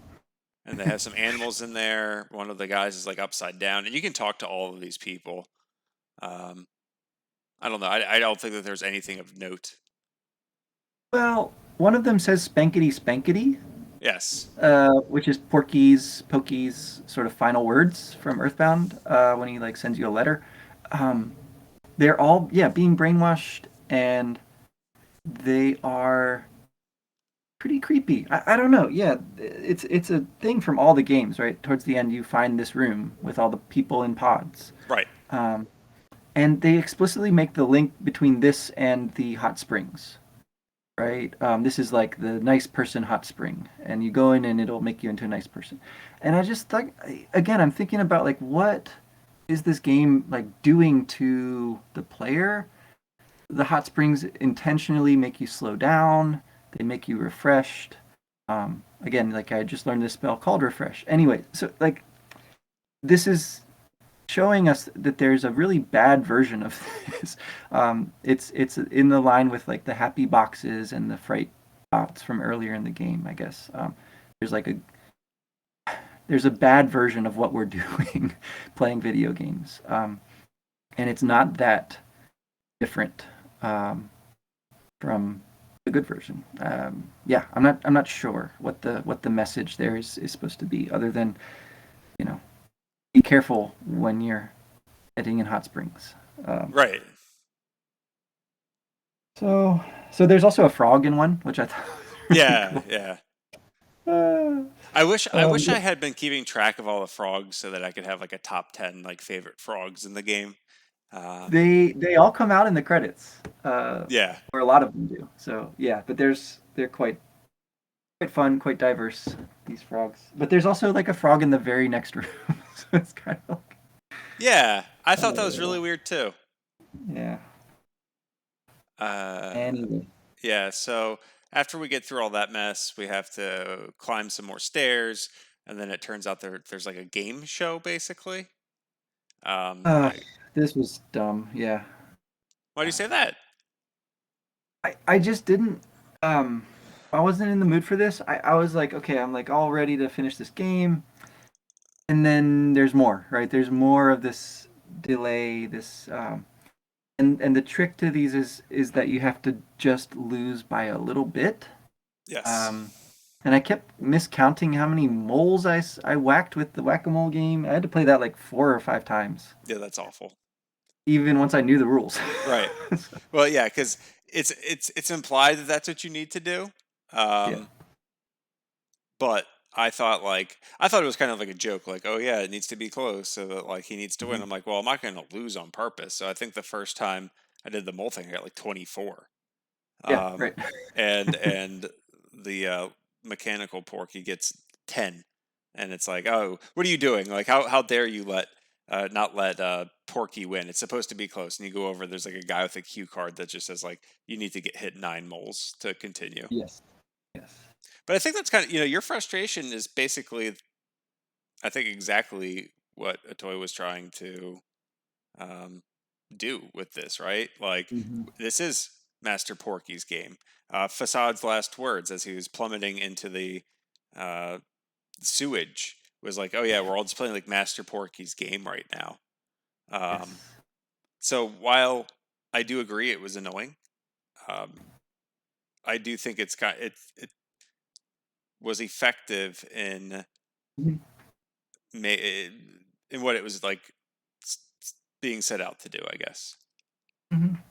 And they have some animals in there. One of the guys is like upside down, and you can talk to all of these people. Um, I don't know. I don't think that there's anything of note. Well, one of them says spankety spankety, Yes. which is Pokey's sort of final words from Earthbound when he like sends you a letter. Um, they're all being brainwashed, and they are pretty creepy. I don't know. Yeah, it's a thing from all the games, right? Towards the end, you find this room with all the people in pods, Right. um, and they explicitly make the link between this and the hot springs, right? This is like the nice person hot spring, and you go in and it'll make you into a nice person. And I just thought, again, I'm thinking about like what is this game like doing to the player? The hot springs intentionally make you slow down. They make you refreshed. Again, like I just learned this spell called refresh. Anyway, so like this is showing us that there's a really bad version of this. It's in the line with like the happy boxes and the fright bots from earlier in the game, I guess. There's like there's a bad version of what we're doing playing video games, and it's not that different from the good version. Yeah, I'm not sure what the message there is supposed to be, other than you know be careful when you're heading in hot springs. Um, Right. so so there's also a frog in one, which I thought was really Yeah. cool. Yeah. Uh, I wish yeah. I had been keeping track of all the frogs so that I could have like a top 10 like favorite frogs in the game. Um, They all come out in the credits, yeah. or a lot of them do. So yeah, but they're quite fun, quite diverse. These frogs, but there's also like a frog in the very next room, so it's kind of like, Yeah. I thought that was uh, really weird too. yeah. Uh, Anyway, yeah. So after we get through all that mess, we have to climb some more stairs. And then it turns out there's like a game show basically. Um, uh, I, This was dumb. Yeah. Why do you say that? I just didn't um I wasn't in the mood for this. I was like, okay, I'm like all ready to finish this game. And then there's more, right? There's more of this delay, this and the trick to these is that you have to just lose by a little bit. Yes. Um and I kept miscounting how many moles I whacked with the whack-a-mole game. I had to play that like 4 or 5 times, Yeah, that's awful. even once I knew the rules. Right. Well, yeah, because it's implied that that's what you need to do. Yeah. Um, but I thought it was kind of like a joke, like, oh yeah, it needs to be close so that like he needs to win. Mhm. I'm like, well, I'm not going to lose on purpose. So I think the first time I did the mole thing, I got like 24. Yeah, Um, right. and the mechanical Porky gets 10, and it's like, oh, what are you doing? Like, how dare you not let Porky win? It's supposed to be close, and you go over. There's like a guy with a cue card that just says like you need to get hit 9 moles to continue. Yes. Yes. But I think that's kind of your frustration is basically I think exactly what Atoy was trying to um, do with this, right? Like Mhm. this is Master Porky's game. Fassade's last words as he was plummeting into the uh, sewage was like, "Oh yeah, we're all just playing like Master Porky's game right now." Um, Yes. so while I do agree it was annoying, um, I do think it was effective Mhm. ma- in what it was like being set out to do, I guess. Mhm.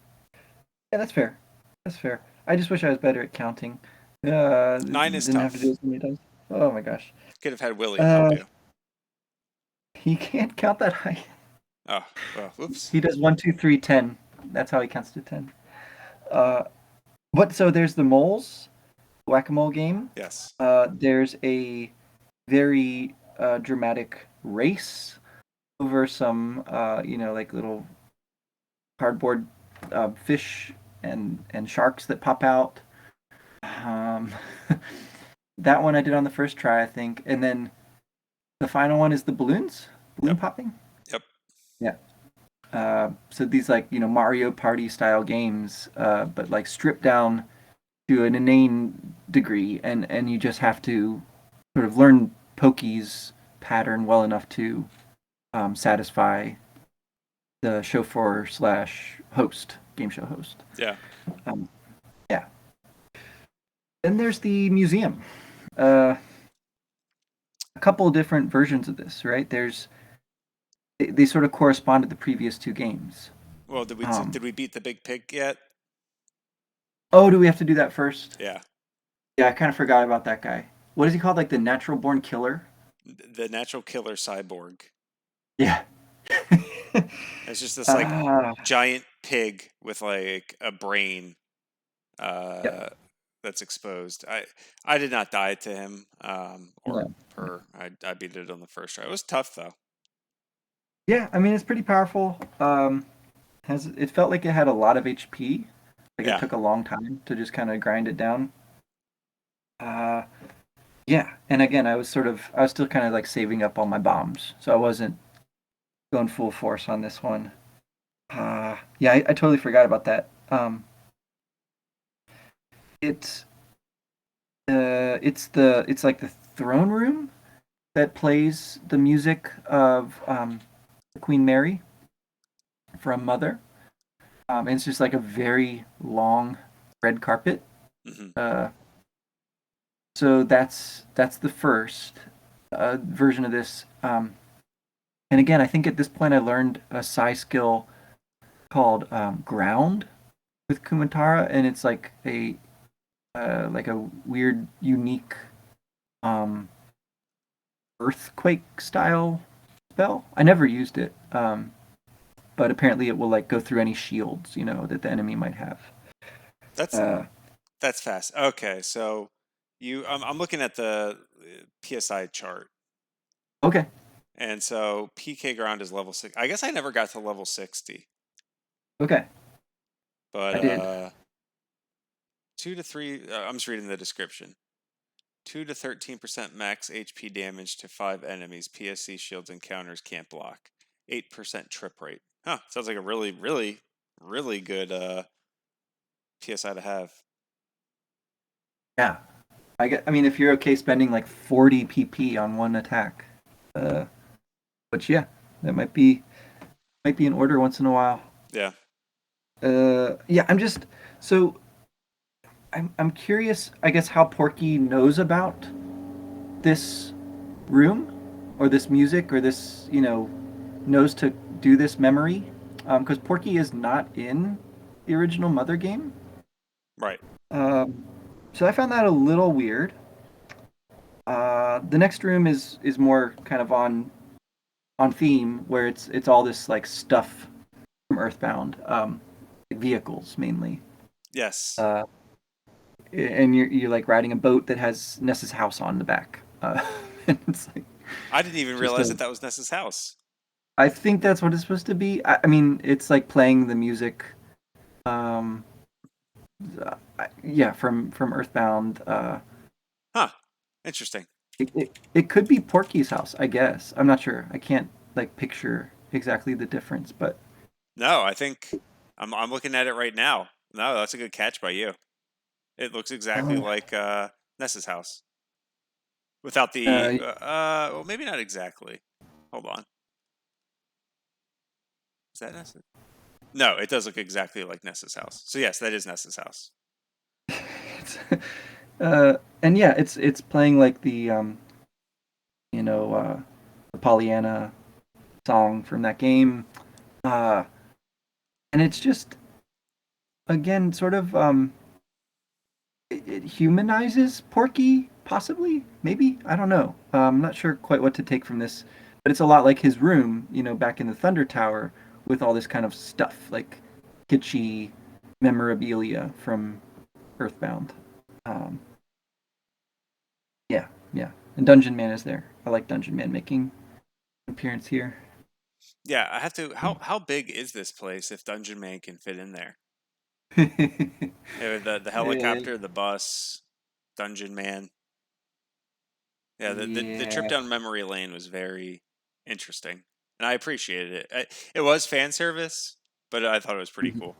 Yeah, that's fair. That's fair. I just wish I was better at counting. 9 is Didn't have to do tough. it so many times. Oh my gosh. Could have had William help Uh, you. he can't count that high. Oh, well, whoops. He does 1, 2, 3, 10. That's how he counts to 10. Uh, but so there's the moles whack-a-mole game. Yes. There's a very dramatic race over some, like little cardboard fish and sharks that pop out. Um, that one I did on the first try, I think, and then the final one is the balloon Yep. popping. Yep. Yeah. So these like Mario Party style games, but like stripped down to an inane degree, and you just have to sort of learn Pokey's pattern well enough to satisfy the chauffeur slash host, game show host. Yeah. Um, yeah. Then there's the museum. Uh, a couple of different versions of this, right? They sort of correspond to the previous two games. Well, Um, did we beat the big pig yet? oh, do we have to do that first? Yeah. Yeah, I kind of forgot about that guy. What is he called? Like the natural born killer? The natural killer cyborg. Yeah. It's just this like Ah, giant pig with like a brain yep. uh that's exposed. I did not die to him or No. her. I beat it on the first try. It was tough though. Yeah, I mean it's pretty powerful. Has it felt like it had a lot of HP? Like it Yeah. took a long time to just kind of grind it down. Uh, yeah, and again, I was still kind of like saving up all my bombs, so I wasn't going full force on this one. Yeah, I totally forgot about that. It's it's like the throne room that plays the music of Queen Mary from Mother. And it's just like a very long red carpet. Hmm. Uh, so that's the first version of this. And again, I think at this point I learned a psi skill called Ground with Kumatara, and it's like a weird, unique um, earthquake style spell. I never used it, but apparently it will like go through any shields that the enemy might have. That's Uh, that's fast. Okay, so I'm looking at the PSI chart. okay, And so PK ground is level 6. I guess I never got to level 60. okay, But I did. 2 to 3 I'm just reading the description. 2 to 13% max HP damage to 5 enemies. PSC shields and counters can't block. 8% trip rate. Huh. Sounds like a really good PSI to have. Yeah, I mean, if you're okay spending like 40 PP on one attack, uh, which yeah, that might be in order once in a while. Yeah. Yeah, so I'm curious. I guess how Porky knows about this room, or this music, or this knows to do this memory, because Porky is not in the original Mother game. Right. Um, so I found that a little weird. The next room is more kind of on theme, where it's all this like stuff from Earthbound, like vehicles mainly. Yes. Uh, and you're like riding a boat that has Ness's house on the back. And it's like I didn't even just realize a. that that was Ness's house. I think that's what it's supposed to be. I mean, it's like playing the music. Um, yeah, from Earthbound. Huh. Interesting. It could be Porky's house, I guess. I'm not sure. I can't like picture exactly the difference, but No, I think I'm looking at it right now. No, that's a good catch by you. It looks exactly uh, like Ness's house. Without uh, well, maybe not exactly. Hold on. Is that Ness's? No, it does look exactly like Ness's house. So yes, that is Ness's house. and yeah, it's playing like the Pollyanna song from that game, uh, and it's just again sort of it humanizes Porky, possibly, maybe. I don't know. I'm not sure quite what to take from this, but it's a lot like his room, back in the Thunder Tower, with all this kind of stuff, like kitschy memorabilia from Earthbound. Um, yeah, yeah. And Dungeon Man is there. I like Dungeon Man making an appearance here. Yeah, I have to. How big is this place if Dungeon Man can fit in there? The Eh, helicopter, the bus, Dungeon Man. Yeah, the trip yeah. down memory lane was very interesting, and I appreciated it. It was fan service, but I thought it was pretty Mhm. cool.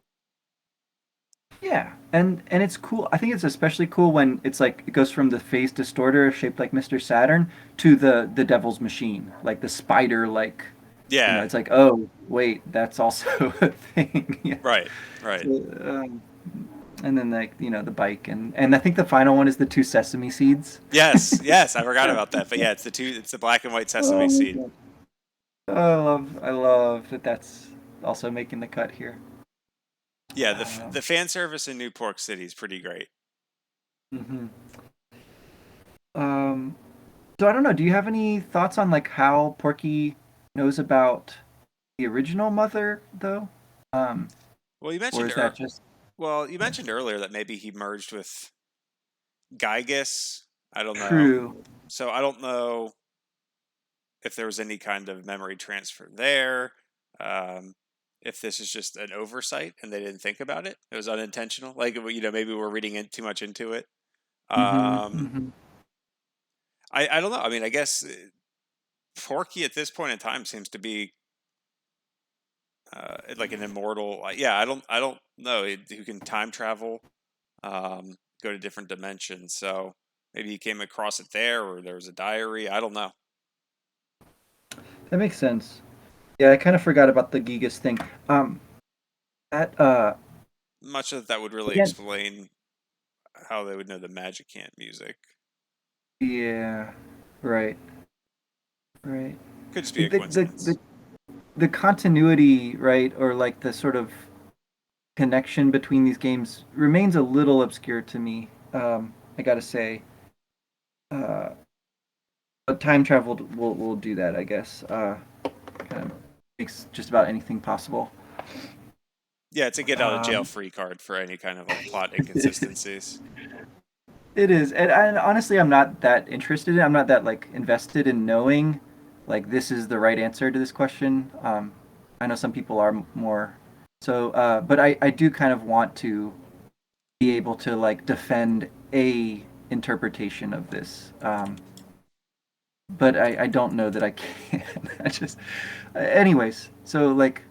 Yeah, and it's cool. I think it's especially cool when it's like it goes from the phase distorter shaped like Mr. Saturn to the Devil's Machine, like the spider, like Yeah, it's like, oh wait, that's also a thing. Yeah. right, right. So, and then like the bike, and I think the final one is the two sesame seeds. Yes, yes, I forgot about that. But yeah, it's the black and white sesame Oh my seed. god! I love that. That's also making the cut here. Yeah, Um, the fan service in New Pork City is pretty great. mhm. Um, So I don't know. Do you have any thoughts on like how Porky knows about the original mother, though? Um, Well, or is that just you mentioned earlier that maybe he merged with Gygus. I don't know. true? So I don't know if there was any kind of memory transfer there. Um, if this is just an oversight and they didn't think about it, it was unintentional. Like maybe we're reading in too much into it. Mm-hmm. Um, Mm-hmm. I don't know. I mean, I guess Porky at this point in time seems to be like an immortal. Yeah, I don't know who can time travel, go to different dimensions. So maybe he came across it there, or there was a diary. I don't know. That makes sense. Yeah, I kind of forgot about the Gigas thing. Um, that Much of that would really again, explain how they would know the Magic Camp music. yeah, right, right. Could just be The a the the, coincidence. the, the continuity, right, or like the sort of connection between these games remains a little obscure to me. I gotta say. Uh, But time travel will do that, I guess. Kind of makes just about anything possible. Yeah, it's a get out of jail Um, free card for any kind of like plot inconsistencies. it is, and honestly, I'm not that interested in. I'm not that like invested in knowing, like this is the right answer to this question. I know some people are more. So, but I do kind of want to be able to like defend a interpretation of this. But I don't know that I can. I just, anyways. So like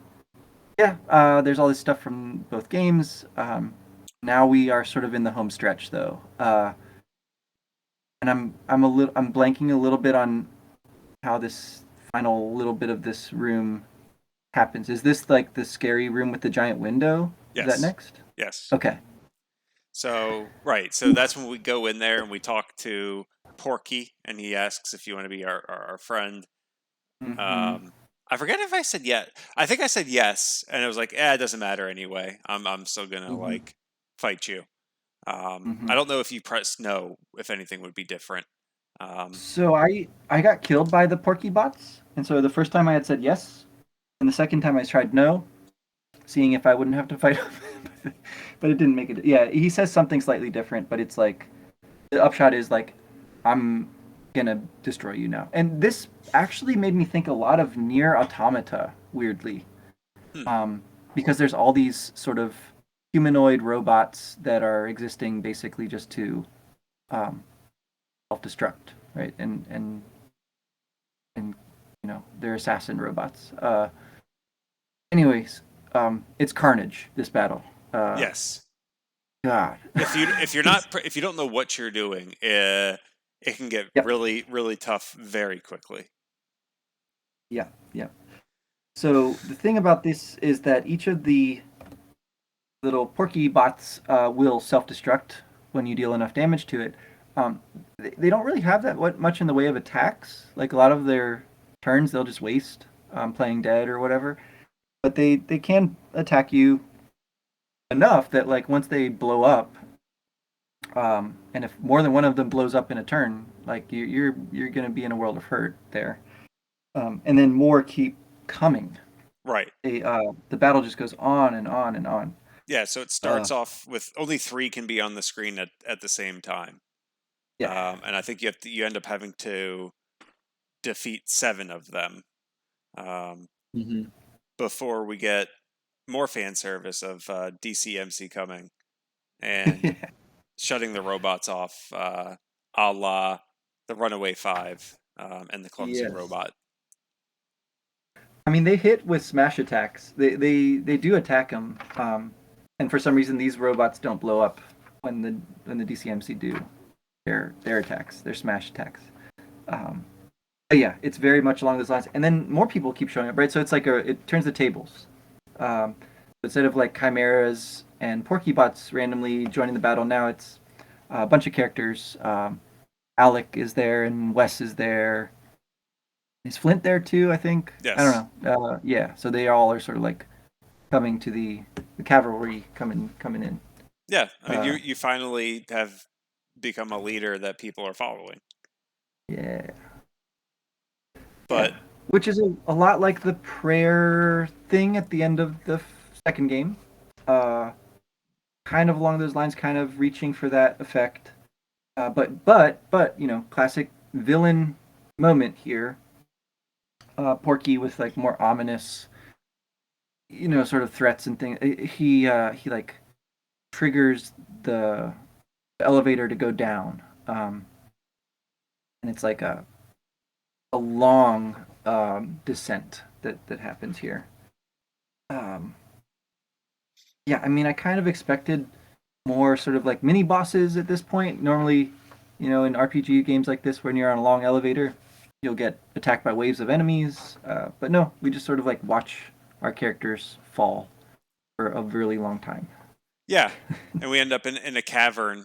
Yeah, there's all this stuff from both games. Now we are sort of in the home stretch, though, and I'm blanking a little bit on how this final little bit of this room happens. Is this like the scary room with the giant window? Is that Yes. next? Yes. Okay. So, right. So that's when we go in there and we talk to Porky, and he asks if you want to be our friend. Mm-hmm. Um, I forget if I said yes. I think I said yes, and it was like, it doesn't matter anyway. I'm still gonna Mm-hmm. like fight you. Mm-hmm. I don't know if you press no, if anything would be different. Um, So I got killed by the Porky bots, and so the first time I had said yes, and the second time I tried no, seeing if I wouldn't have to fight him, but it didn't make it. Yeah, he says something slightly different, but it's like the upshot is like, I'm gonna destroy you now. And this actually made me think a lot of Near Automata, weirdly, hmm, because there's all these sort of humanoid robots that are existing basically just to um, self-destruct, right? And they're assassin robots. Anyways, it's carnage. This battle. Uh, yes. God. If you don't know what you're doing, it can get Yep. really tough very quickly. Yeah. Yeah. So the thing about this is that each of the little porky bots will self-destruct when you deal enough damage to it. They don't really have that much in the way of attacks. Like a lot of their turns, they'll just waste playing dead or whatever. But they can attack you enough that like once they blow up, and if more than one of them blows up in a turn, like you're gonna be in a world of hurt there. And then more keep coming. Right. The battle just goes on and on and on. Yeah, so it Uh, starts off with only three can be on the screen at the same time. yeah. And I think you end up having to defeat seven of them um, Hmm. before we get more fan service of DCMC coming and shutting the robots off, a la the Runaway Five and the Clumsy Yes. Robot. I mean, they hit with smash attacks. They do attack them, and for some reason, these robots don't blow up when the DCMC do their attacks, their smash attacks. Um, but yeah, it's very much along those lines. And then more people keep showing up, right? So it's like it turns the tables. Um, Instead of like chimeras and porkybots randomly joining the battle, now it's a bunch of characters. Alec is there and Wes is there. Is Flint there too? I think. I Yes. don't know. Yeah, so they all are sort of like coming to the cavalry coming in. Yeah, I mean, Uh, you finally have become a leader that people are following. yeah, yeah. But Which is a lot like the prayer thing at the end of the second game. Uh, Kind of along those lines, kind of reaching for that effect. But classic villain moment here. Porky with like more ominous, sort of threats and things. He like triggers the elevator to go down, and it's like a long descent that happens here. Um, yeah, I mean, I kind of expected more sort of like mini bosses at this point. Normally, in RPG games like this, when you're on a long elevator, you'll get attacked by waves of enemies. But no, we just sort of like watch our characters fall for a really long time. yeah, and we end up in a cavern,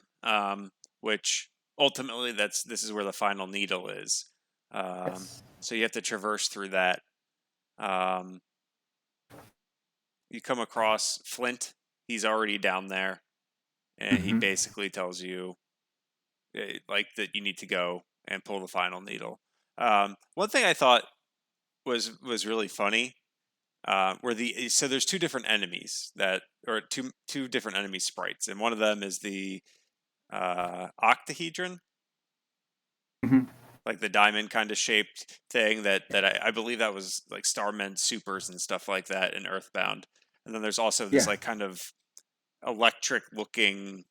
which ultimately this is where the final needle is. Yes. So you have to traverse through that. Um, you come across Flint. He's already down there, and he Mm-hmm. basically tells you like that you need to go and pull the final needle. One thing I thought was really funny where so there's two different enemies that or two different enemy sprites, and one of them is the octahedron, Mm-hmm. like the diamond kind of shaped thing that I believe that was like Starmen supers and stuff like that in Earthbound. And then there's also this Yeah. like kind of electric looking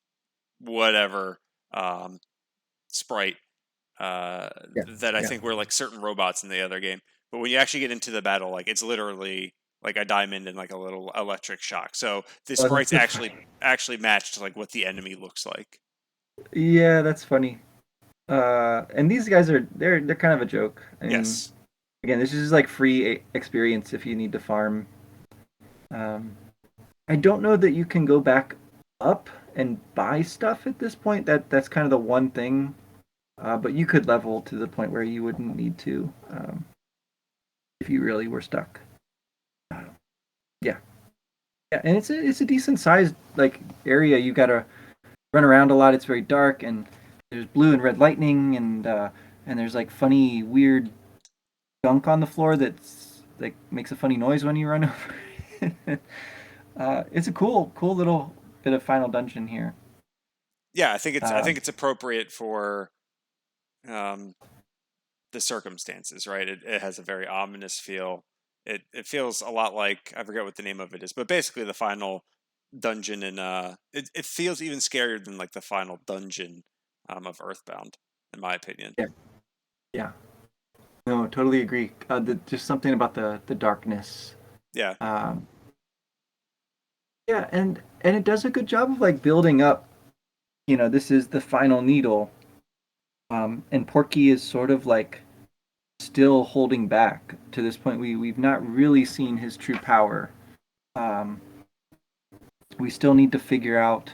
whatever um, sprite Yeah. that I Yeah. think were like certain robots in the other game. But when you actually get into the battle, like it's literally like a diamond and like a little electric shock. So the Oh, sprites that's actually funny. actually matched like what the enemy looks like. Yeah, that's funny. And these guys are they're kind of a joke. I mean, Yes. again, this is just like free experience if you need to farm. Um, I don't know that you can go back up and buy stuff at this point. That's kind of the one thing. But you could level to the point where you wouldn't need to if you really were stuck. Uh, yeah, yeah, and it's a decent sized like area. You gotta run around a lot. It's very dark, and there's blue and red lightning, and there's like funny weird gunk on the floor that's like makes a funny noise when you run over. It's a cool little bit of final dungeon here. Yeah, I Um, think it's appropriate for um, the circumstances, right? It has a very ominous feel. It feels a lot like I forget what the name of it is, but basically the final dungeon in it feels even scarier than like the final dungeon of Earthbound, in my opinion. yeah, yeah. No, totally agree. Just something about the darkness. Yeah. Um, yeah, and it does a good job of like building up. You know, this is the final needle, and Porky is sort of like still holding back to this point. We've not really seen his true power. Um, we still need to figure out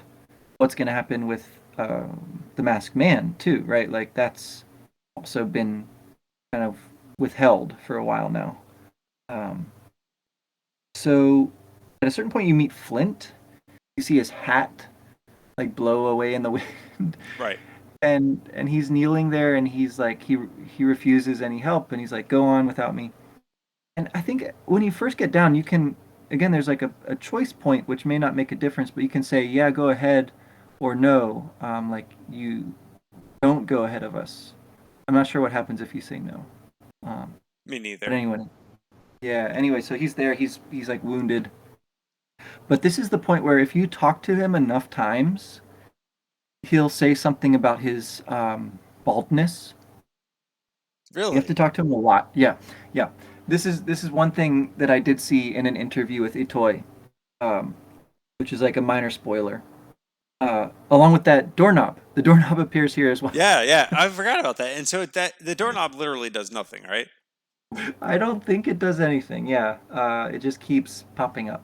what's going to happen with the Masked Man too, right? Like that's also been kind of withheld for a while now. Um, so at a certain point, you meet Flint. You see his hat like blow away in the wind, Right. and he's kneeling there, and he's like he refuses any help, and he's like, "Go on without me." And I think when you first get down, you can again, there's like a choice point which may not make a difference, but you can say, "Yeah, go ahead," or "No." Like you don't go ahead of us. I'm not sure what happens if you say no. Um, Me but neither. anyway, yeah. Anyway, so he's there. He's like wounded. But this is the point where if you talk to him enough times, he'll say something about his baldness. You have to Really? talk to him a lot. Yeah, yeah. This is one thing that I did see in an interview with Itoi, um, which is like a minor spoiler. Along with that doorknob, the doorknob appears here as well. Yeah, yeah. I forgot about that. And so that the doorknob literally does nothing, right? I don't think it does anything. Yeah, it just keeps popping up.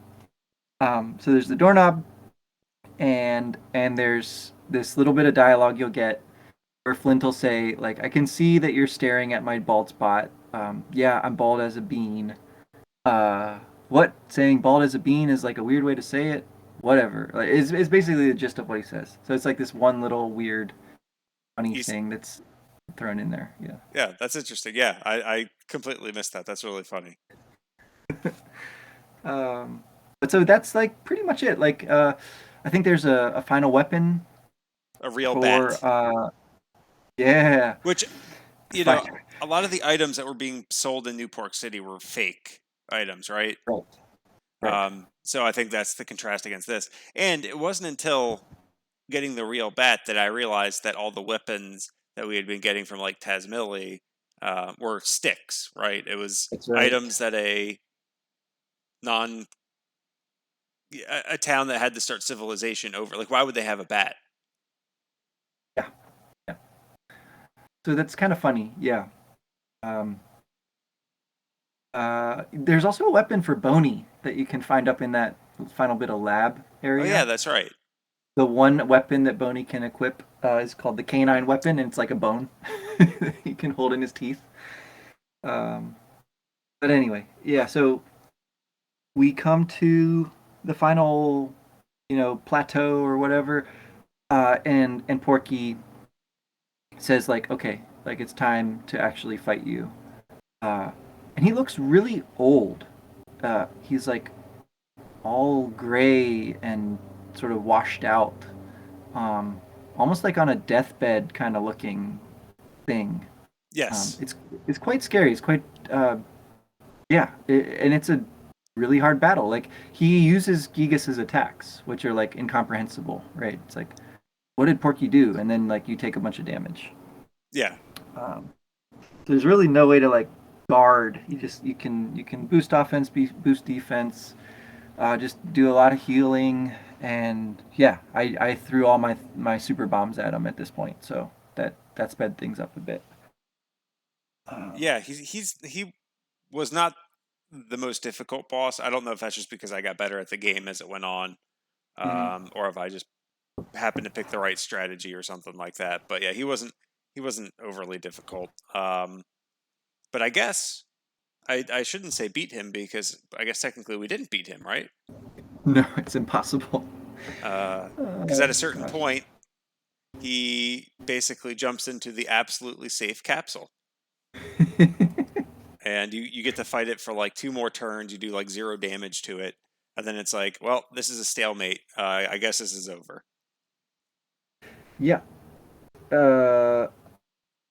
So there's the doorknob, and there's this little bit of dialogue you'll get where Flint will say, like, I can see that you're staring at my bald spot. Yeah, I'm bald as a bean. Uh, what? Saying bald as a bean is like a weird way to say it? Whatever. Like, it's basically the gist of what he says. So it's like this one little weird, funny He's thing that's thrown in there. Yeah. yeah, that's interesting. Yeah, I completely missed that. That's really funny. But so that's like pretty much it. Like, I think there's a final weapon A real for, bat. yeah. Which, you know, Fi- a lot of the items that were being sold in Newport City were fake items, right? right. Right. So I think that's the contrast against this. And it wasn't until getting the real bat that I realized that all the weapons that we had been getting from like Tazmily were sticks, right? It was That's right. items that non a town that had to start civilization over. Like, why would they have a bat? Yeah. Yeah. So that's kind of funny. Yeah. Um, there's also a weapon for Boney that you can find up in that final bit of lab Oh yeah, area. that's right. The one weapon that Boney can equip is called the canine weapon, and it's like a bone that he can hold in his teeth. Um, but anyway, yeah. So we come to the final, plateau or whatever, and Porky says like, okay, like it's time to actually fight you. Uh, and he looks really old. He's like all gray and sort of washed out, um, almost like on a deathbed kind of looking thing. Yes. It's quite scary. It's quite yeah, and it's a really hard battle. Like he uses Gigas's attacks, which are like incomprehensible, right? It's like, what did Porky do? And then like you take a bunch of damage. Yeah. Um, there's really no way to like. guard. You can boost offense, boost defense, just do a lot of healing, and yeah, I threw all my super bombs at him at this point, so that sped things up a bit. Um, Yeah, he was not the most difficult boss. I don't know if that's just because I got better at the game as it went on, mhm. or if I just happened to pick the right strategy or something like that. But yeah, he wasn't overly difficult. But I guess I shouldn't say beat him because I guess technically we didn't beat him, right? No, it's impossible. Because at a certain Gosh. point, he basically jumps into the absolutely safe capsule, and you get to fight it for like two more turns. You do like zero damage to it, and then it's like, well, this is a stalemate. I guess this is over. Yeah. Uh,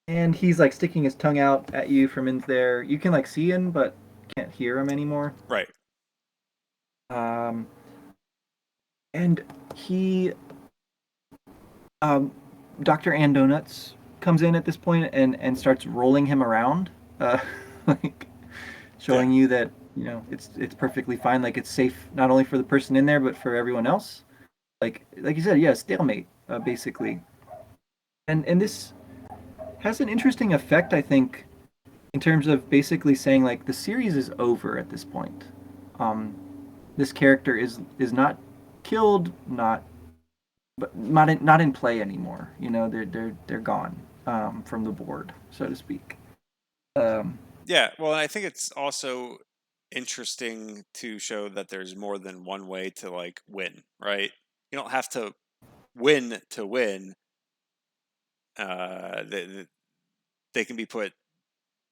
and he's like sticking his tongue out at you from in there. You can like see him, but can't hear him anymore. Right. Um, and he, um, Dr. Andonuts comes in at this point and starts rolling him around, uh, like Yeah. showing you that it's perfectly fine, like it's safe not only for the person in there but for everyone else. Like you said, yeah, stalemate, basically. And this has an interesting effect, I think, in terms of basically saying like the series is over at this point. Um, this character is not killed, not in play anymore. They're gone from the board, so to speak. Um, Yeah. Well, I think it's also interesting to show that there's more than one way to like win, right? You don't have to win. They can be put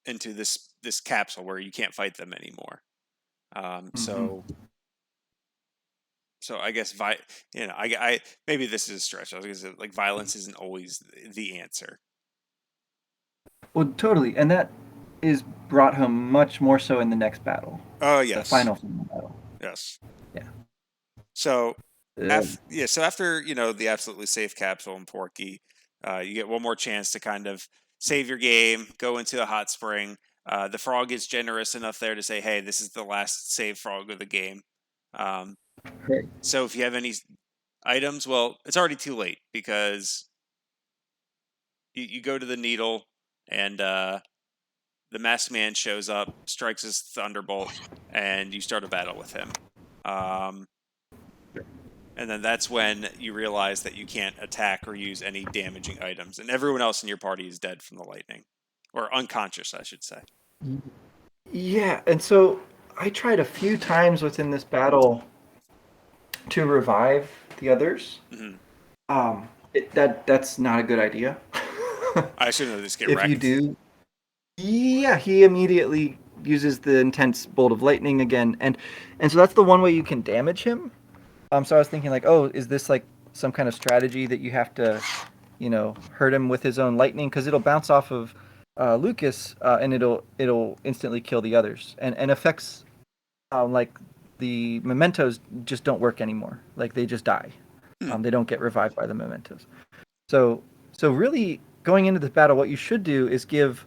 into this capsule where you can't fight them anymore. Um, mhm. so so I guess I maybe this is a stretch. I was gonna say like violence isn't always the answer. Well, totally, and that is brought home much more so in the next battle, Oh the yes, final battle. yes. Yeah. So Uh, so after the absolutely safe capsule and Porky, you get one more chance to kind of save your game, go into a hot spring. The frog is generous enough there to say, "Hey, this is the last save frog of the game." Um, right. so if you have any items, well, it's already too late because you go to the needle and the masked man shows up, strikes his thunderbolt, and you start a battle with him. Um, and then that's when you realize that you can't attack or use any damaging items, and everyone else in your party is dead from the lightning, or unconscious, I should say. Yeah, and so I tried a few times within this battle to revive the others. Hmm. That's not a good idea. I assume they just get If you wrecked. do, yeah, he immediately uses the intense bolt of lightning again, and so that's the one way you can damage him. So I was thinking like, oh, is this like some kind of strategy that you have to, hurt him with his own lightning because it'll bounce off of Lucas, and it'll instantly kill the others, and effects like the mementos just don't work anymore. Like they just die. Hmm. They don't get revived by the mementos. So so really going into this battle, what you should do is give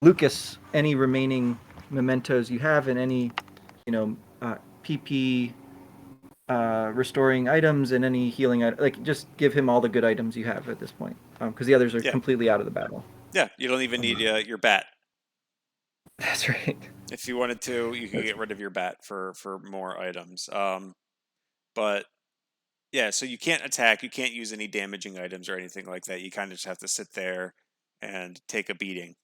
Lucas any remaining mementos you have and any PP restoring items and any healing like just give him all the good items you have at this point because the others are Yeah, completely out of the battle. yeah. You don't even need your bat. That's right. If you wanted to, you could That's get rid of your bat for more items. But yeah, so you can't attack, you can't use any damaging items or anything like that. You kind of just have to sit there and take a beating,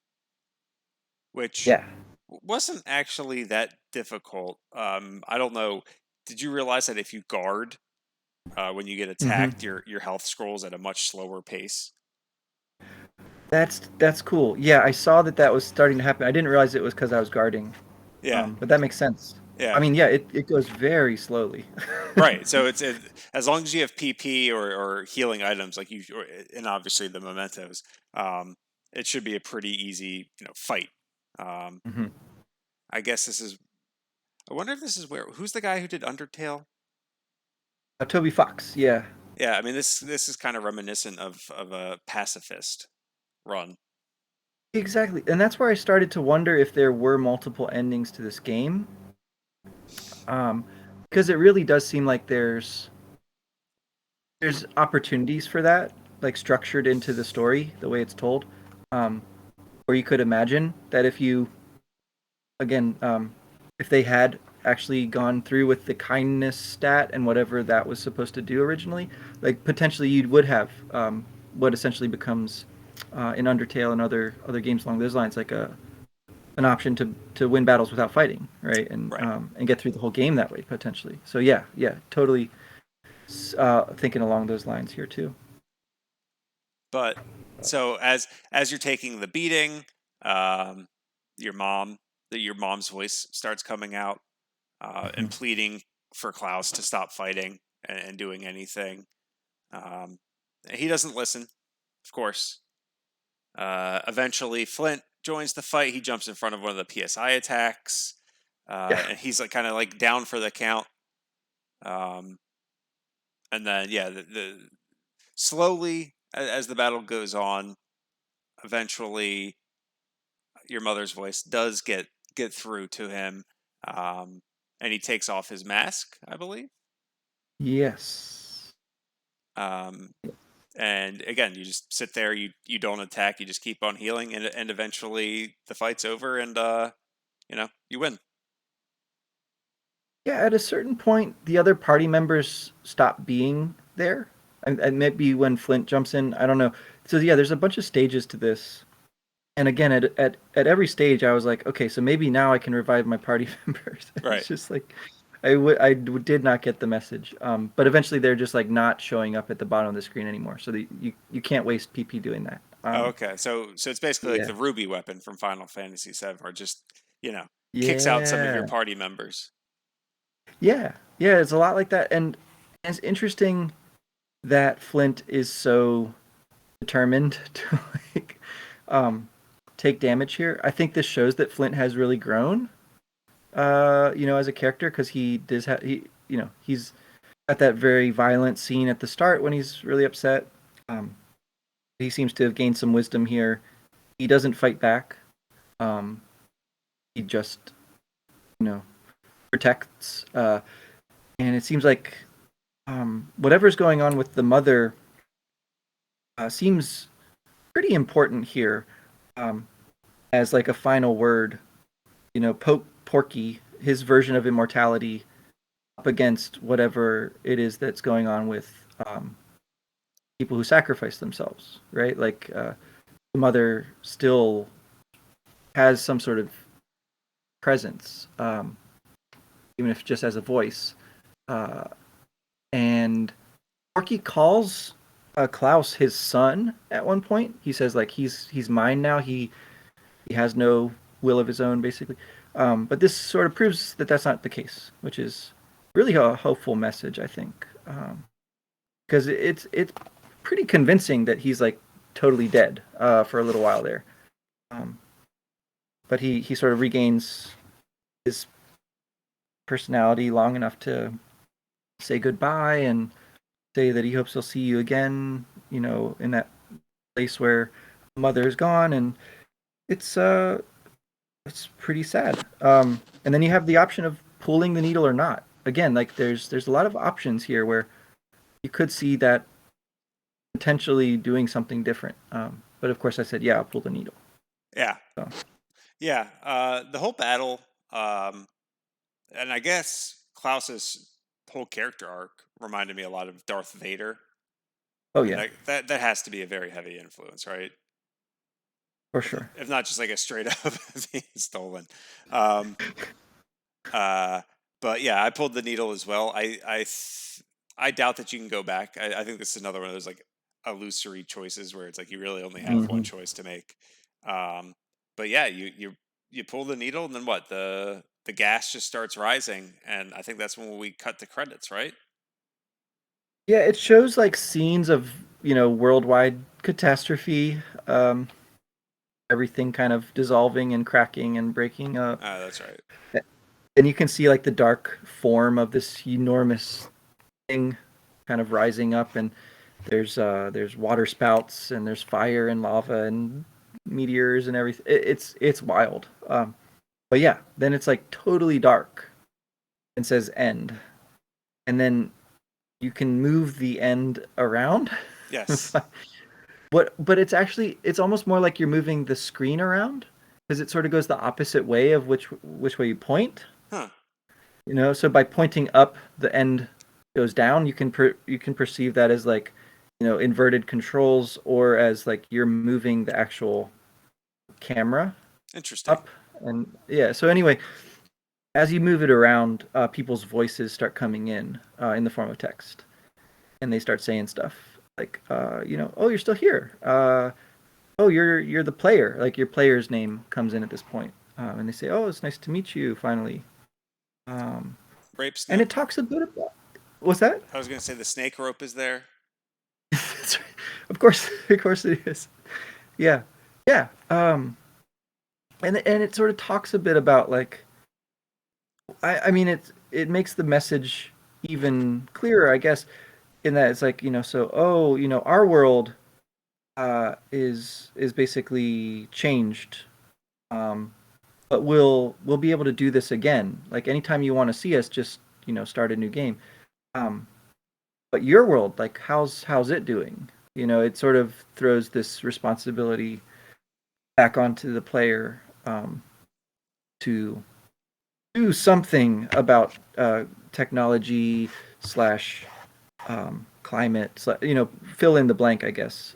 which yeah. wasn't actually that difficult. I don't know. Did you realize that if you guard when you get Hmm. attacked, your health scrolls at a much slower pace? That's cool. Yeah, I saw that was starting to happen. I didn't realize it was because I was guarding. Yeah, But that makes sense. I yeah, mean, yeah, it goes very slowly. right. So as long as you have PP or healing items like and obviously the mementos, um, it should be a pretty easy fight. Um, Hmm. I guess this is. I wonder if this is who's the guy who did Undertale? Toby Fox, yeah. Yeah, I mean this is kind of reminiscent of a pacifist run. Exactly. And that's where I started to wonder if there were multiple endings to this game. Um, because it really does seem like there's opportunities for that, like structured into the story, the way it's told. Um, where you could imagine that if you again, if they had actually gone through with the kindness stat and whatever that was supposed to do originally, like potentially you would have what essentially becomes in Undertale and other games along those lines, like a an option to win battles without fighting, right? Right. And get through the whole game that way potentially. So yeah, yeah, totally thinking along those lines here too. But so as you're taking the beating, um, your mom, your mom's voice starts coming out and Mhm. pleading for Klaus to stop fighting and doing anything. Um, he doesn't listen, of course. Eventually, Flint joins the fight. He jumps in front of one of the PSI attacks, Yeah. and he's like kind of like down for the count. Um, and then yeah, the slowly as the battle goes on, eventually your mother's voice does get through to him, um, and he takes off his mask, I believe. Yes. Um, and again, you just sit there, you don't attack, you just keep on healing, and eventually the fight's over, and you win. Yeah, at a certain point, the other party members stop being there, and maybe when Flint jumps in, I don't know. So yeah, there's a bunch of stages to this, and again, at every stage, I was like, okay, so maybe now I can revive my party members. Right. It's just like did not get the message, but eventually they're just like not showing up at the bottom of the screen anymore, so you can't waste PP doing that. Oh, okay. So it's basically like Yeah, the ruby weapon from Final Fantasy VII, or just you know kicks out some of your yeah, party members. yeah, yeah. It's a lot like that, and it's interesting that Flint is so determined to like um take damage here. I think this shows that Flint has really grown as a character because he does have he's got that very violent scene at the start when he's really upset. Um he seems to have gained some wisdom here. He doesn't fight back. Um he just, you know, protects and it seems like whatever's going on with the mother seems pretty important here. Um as like a final word, poke Porky, his version of immortality, up against whatever it is that's going on with people who sacrifice themselves, right? Like the mother still has some sort of presence, even if just as a voice. Uh, and Porky calls Klaus his son at one point. He says like he's mine now. He has no will of his own, basically. But this sort of proves that that's not the case, which is really a hopeful message, I think, because it's pretty convincing that he's like totally dead for a little while there. Um, but he sort of regains his personality long enough to say goodbye and say that he hopes he'll see you again. In that place where mother is gone, and it's it's pretty sad. And then you have the option of pulling the needle or not. Again, like there's a lot of options here where you could see that potentially doing something different. But of course, I said, yeah, I'll pull the needle. Yeah, So yeah. The whole battle, um, and I guess Klaus's whole character arc reminded me a lot of Darth Vader, oh and yeah, that has to be a very heavy influence, right? for If sure. if not just like a straight up being stolen. Um, uh, but yeah, I pulled the needle as well. I doubt that you can go back. I think this is another one of those like illusory choices where it's like you really only have one Hmm. choice to make. Um, but yeah, you pull the needle, and then what? The gas just starts rising, and I think that's when we cut the credits, right? Yeah, it shows like scenes of worldwide catastrophe. Everything kind of dissolving and cracking and breaking up. That's right. And you can see like the dark form of this enormous thing kind of rising up, and there's water spouts and there's fire and lava and meteors and everything. It's wild. But yeah, then it's like totally dark and says end, and then you can move the end around. Yes. But it's almost more like you're moving the screen around because it sort of goes the opposite way of which way you point. Huh. So by pointing up, the end goes down. You can perceive that as like, inverted controls, or as like you're moving the actual camera Interesting. up. And yeah, so anyway, as you move it around, people's voices start coming in the form of text, and they start saying stuff like, oh, you're still here. Oh, you're the player. Like your player's name comes in at this point, and they say, oh, it's nice to meet you finally. Um, Grape and Snoop. it talks a bit about what's that? I was gonna say the snake rope is there. Of course, of course it is. Yeah, yeah. And it sort of talks a bit about like, I mean, it makes the message even clearer, I guess, in that it's like, so, oh, our world is basically changed, um, but we'll be able to do this again. Like anytime you want to see us, just start a new game. Um, but your world, like how's it doing? It sort of throws this responsibility back onto the player, to do something about technology slash climate. Fill in the blank, I guess.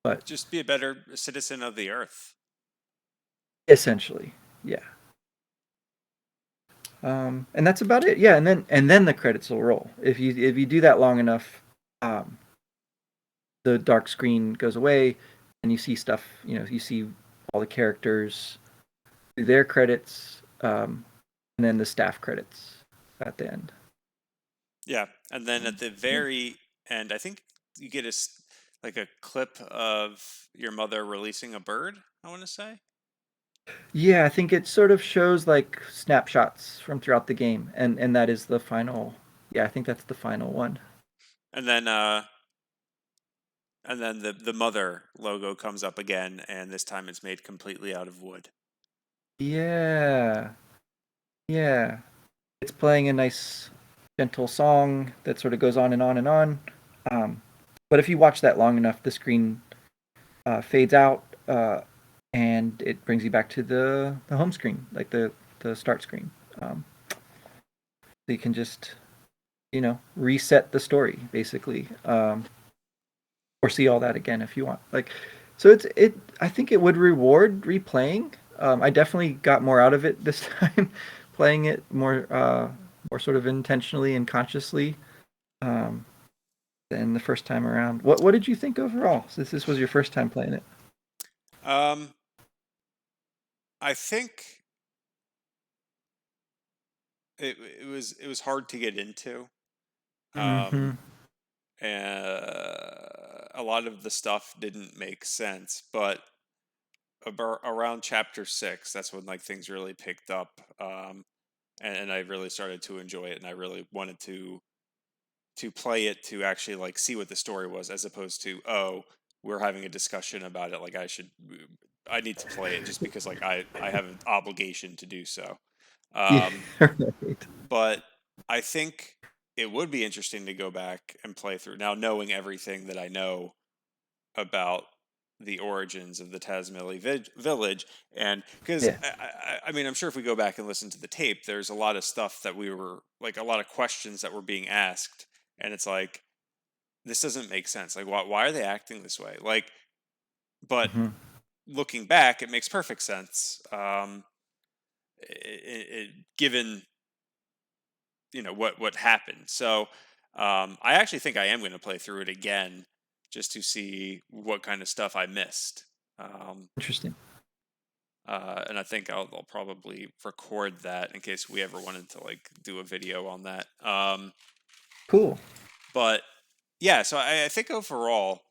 But Just be a better citizen of the earth. essentially, yeah. And that's about it. Yeah, and then the credits will roll. If you do that long enough, um, the dark screen goes away, and you see stuff. You see all the characters, their credits, and then the staff credits at the end. Yeah, and then at the Yeah. very end, I think you get like a clip of your mother releasing a bird. I want to say, Yeah, I think it sort of shows like snapshots from throughout the game, and that is the final. Yeah, I think that's the final one. and then the mother logo comes up again, and this time it's made completely out of wood. Yeah, yeah. It's playing a nice, gentle song that sort of goes on and on and on. Um, but if you watch that long enough, the screen fades out, and it brings you back to the home screen, like the start screen. So you can just reset the story basically, or see all that again if you want. Like, so it. I think it would reward replaying. I definitely got more out of it this time, playing it more sort of intentionally and consciously, um, than the first time around. What did you think overall, since this was your first time playing it? Um, I think it was hard to get into. Um, Mm-hmm. and a lot of the stuff didn't make sense, but around chapter 6, that's when like things really picked up. And I really started to enjoy it, and I really wanted to play it to actually like see what the story was, as opposed to, oh, we're having a discussion about it, like I need to play it just because like I have an obligation to do so. Yeah, um right. but I think it would be interesting to go back and play through now, knowing everything that I know about the origins of the Tasmili village. And because Yeah. I mean, I'm sure if we go back and listen to the tape, there's a lot of stuff that we were like, a lot of questions that were being asked, and it's like, this doesn't make sense. Like, why are they acting this way? Like, but Mm-hmm. looking back, it makes perfect sense. Given what happened. So I actually think I am going to play through it again just to see what kind of stuff I missed. Um, Interesting. and I think I'll probably record that in case we ever wanted to like do a video on that. Cool. But yeah, so I think overall,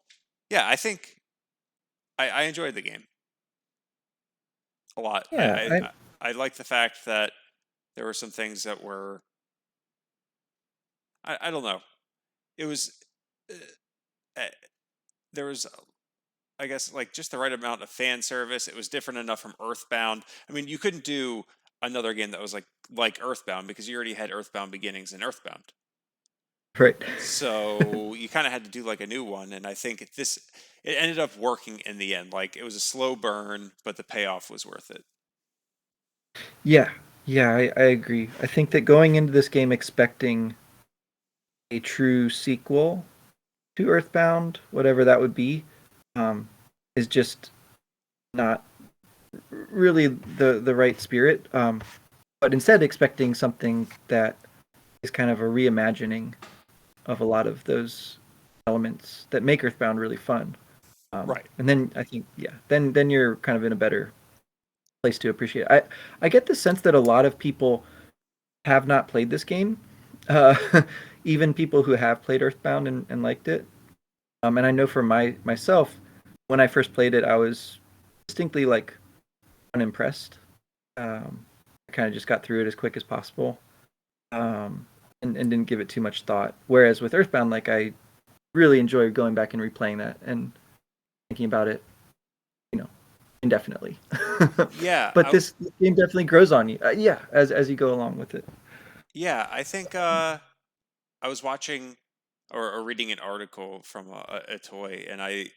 yeah, I think I enjoyed the game a lot. Yeah. I like the fact that there were some things that were, I don't know. It was uh, uh, there was I guess like just the right amount of fan service. It was different enough from Earthbound. I mean, you couldn't do another game that was like Earthbound because you already had Earthbound Beginnings and Earthbound. Right. So you kind of had to do like a new one, and I think it ended up working in the end. Like it was a slow burn, but the payoff was worth it. Yeah, yeah, I agree. I think that going into this game expecting a true sequel to Earthbound, whatever that would be, um, is just not really the right spirit. But instead, expecting something that is kind of a reimagining of a lot of those elements that make Earthbound really fun. Right. And then I think, yeah, then you're kind of in a better place to appreciate it. I get the sense that a lot of people have not played this game, uh, even people who have played Earthbound and liked it. And I know for myself, when I first played it, I was distinctly like unimpressed. I kind of just got through it as quick as possible, um, and didn't give it too much thought. Whereas with Earthbound, like I really enjoyed going back and replaying that and thinking about it, you know, indefinitely. Yeah. But this game definitely grows on you. Yeah, as you go along with it. Yeah. I think I was watching or reading an article from a toy, and I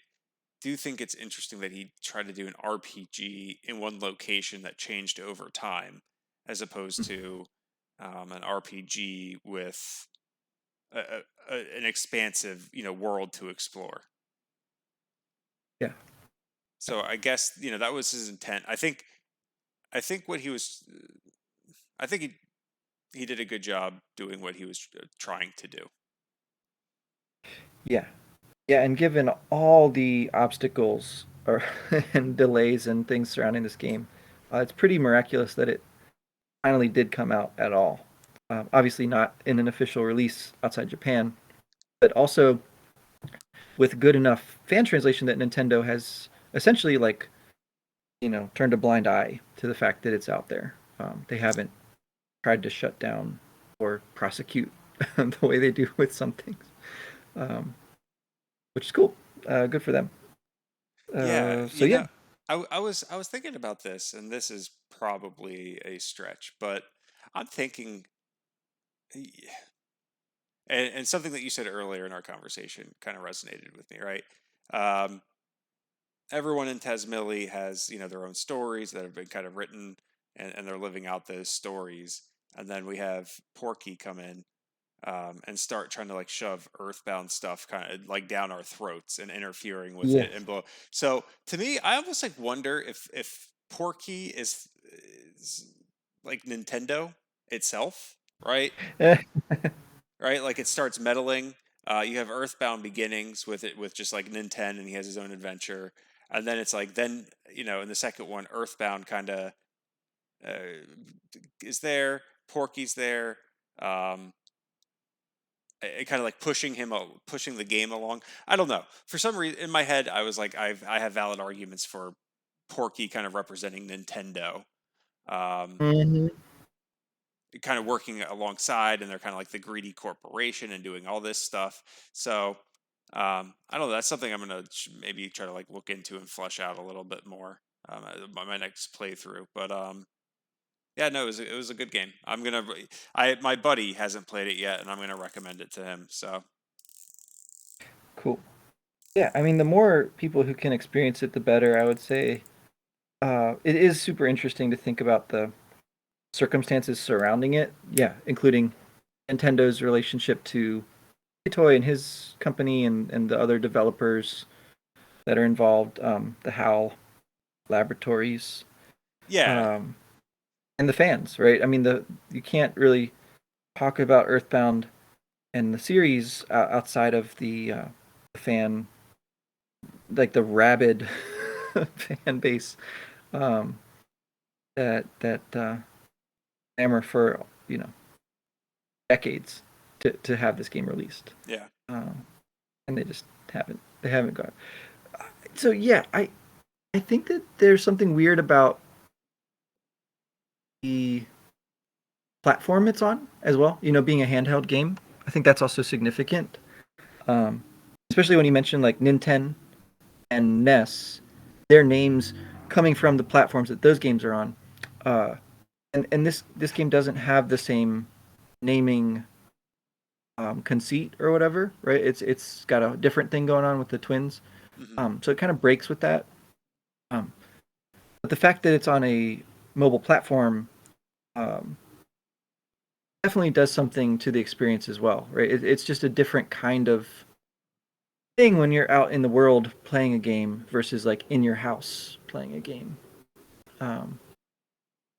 do think it's interesting that he tried to do an RPG in one location that changed over time, as opposed to an RPG with an expansive, world to explore. Yeah. So I guess that was his intent. I think what he was. I think he did a good job doing what he was trying to do. Yeah. Yeah, and given all the obstacles or and delays and things surrounding this game, it's pretty miraculous that it finally did come out at all. Obviously, not in an official release outside Japan, but also with good enough fan translation that Nintendo has essentially like turned a blind eye to the fact that it's out there. They haven't tried to shut down or prosecute the way they do with some things, um, which is cool. Good for them. Yeah, So yeah, I was thinking about this, and this is probably a stretch, but I'm thinking, and something that you said earlier in our conversation kind of resonated with me, right? Um, Everyone in Tasmili has their own stories that have been kind of written, and they're living out those stories, and then we have Porky come in and start trying to like shove earthbound stuff kind of like down our throats and interfering with yes. it and blow. So to me, I almost like wonder if Porky is like Nintendo itself, right? Right, like it starts meddling. You have Earthbound Beginnings with it with just like Nintendo, and he has his own adventure. And then it's like then in the second one, Earthbound kind of uh, is there. Porky's there. Um, kind of like pushing the game along. I don't know. For some reason, in my head, I was like, I have valid arguments for Porky kind of representing Nintendo, um, Hmm. kind of working alongside, and they're kind of like the greedy corporation and doing all this stuff. So I don't know. That's something I'm gonna maybe try to like look into and flesh out a little bit more my next playthrough. But yeah, no, it was a good game. My buddy hasn't played it yet, and I'm gonna recommend it to him. So Cool. Yeah, I mean, the more people who can experience it, the better. I would say it is super interesting to think about the circumstances surrounding it. Yeah, including Nintendo's relationship to Toy and his company and the other developers that are involved, the HAL laboratories, yeah, um, and the fans, right? I mean, the you can't really talk about Earthbound and the series outside of the fan, like the rabid fan base um, that clamor for decades to have this game released, yeah. um, and they haven't gone. So yeah, I think that there's something weird about the platform it's on as well. Being a handheld game, I think that's also significant. Um, Especially when you mention like Nintendo. and NES, their names coming from the platforms that those games are on. Uh, and this game doesn't have the same naming conceit or whatever, right? It's got a different thing going on with the twins, Hmm. so it kind of breaks with that. Um, but the fact that it's on a mobile platform um, definitely does something to the experience as well, right? It's just a different kind of thing when you're out in the world playing a game versus like in your house playing a game. Um,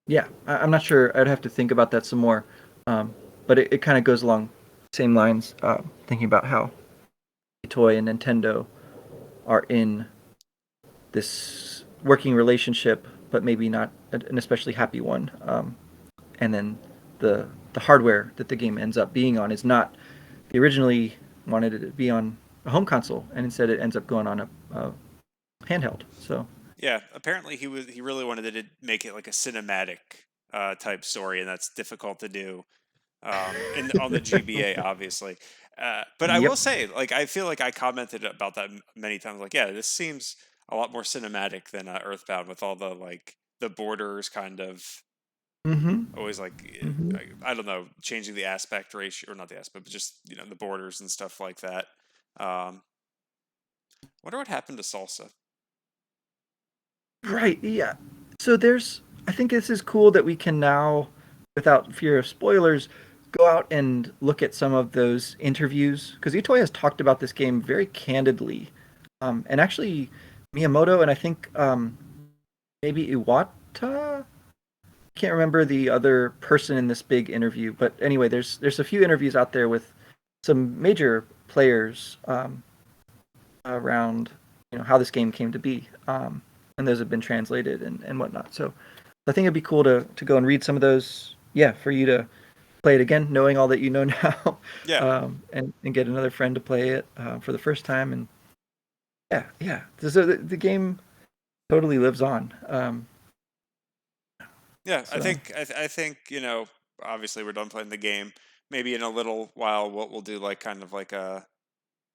yeah, I'm not sure. I'd have to think about that some more. But it kind of goes along same lines, thinking about how Toy and Nintendo are in this working relationship, but maybe not an especially happy one. And then the hardware that the game ends up being on is not they originally wanted it to be on a home console, and instead it ends up going on a handheld. So Yeah, apparently he really wanted to make it like a cinematic type story, and that's difficult to do. And on the GBA, obviously. But I will yep. say, like, I feel like I commented about that many times. Like, yeah, this seems a lot more cinematic than Earthbound, with all the like the borders kind of Mm-hmm. always like Mm-hmm. I don't know, changing the aspect ratio or not the aspect, but just the borders and stuff like that. Um, wonder what happened to Salsa. Right. Yeah. So there's. I think this is cool that we can now, without fear of spoilers, go out and look at some of those interviews because Itoy has talked about this game very candidly, and actually Miyamoto and I think maybe Iwata. Can't remember the other person in this big interview, but anyway, there's a few interviews out there with some major players around how this game came to be, and those have been translated and whatnot. So I think it'd be cool to go and read some of those. Yeah, for you to play it again, knowing all that you know now, Yeah, and get another friend to play it for the first time. And yeah, yeah. So the game totally lives on. yeah. I So think I think obviously we're done playing the game. Maybe in a little while, what we'll do, like kind of like a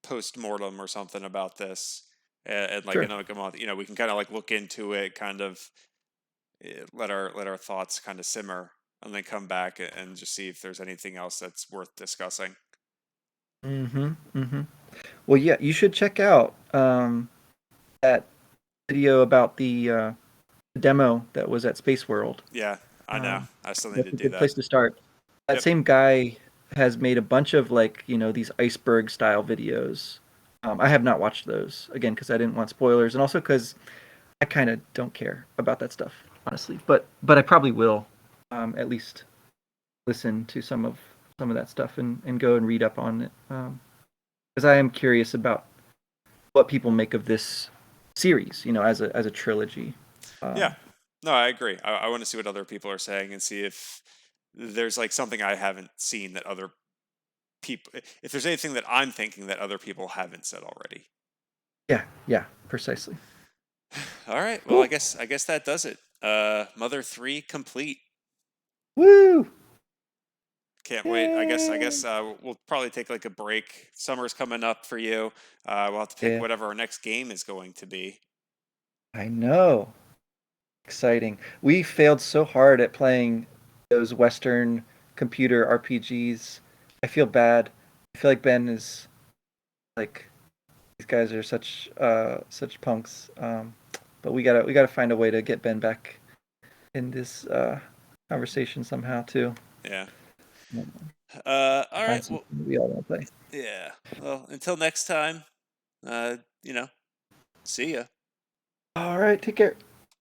post mortem or something about this, and like sure. another month, we can kind of like look into it, kind of let our thoughts kind of simmer, and then come back and just see if there's anything else that's worth discussing. Mm-hmm. Mm-hmm. Well, yeah, you should check out that video about the demo that was at Space World. Yeah, I know. Um, I still need that's to a do good that. place to start. That Yep. same guy has made a bunch of like these iceberg style videos. I have not watched those again because I didn't want spoilers, and also because I kind of don't care about that stuff honestly. But I probably will at least listen to some of that stuff and go and read up on it because I am curious about what people make of this series, as a trilogy. Yeah. Um, No, I agree. I want to see what other people are saying and see if there's like something I haven't seen that other people, if there's anything that I'm thinking that other people haven't said already. yeah, yeah, precisely. All right. Well, I Cool. guess I guess that does it. Mother 3 complete. Woo! Can't wait. I guess Yay! we'll probably take like a break. Summer's coming up for you. We'll have to pick Yeah, whatever our next game is going to be. I know. Exciting. We failed so hard at playing those Western computer RPGs. I feel bad. I feel like Ben is like these guys are such punks. But we gotta find a way to get Ben back in this conversation somehow too. Yeah. We'll All find right. something Well, that we all want to play. yeah. Well, until next time, uh, you know, see ya. All right, take care.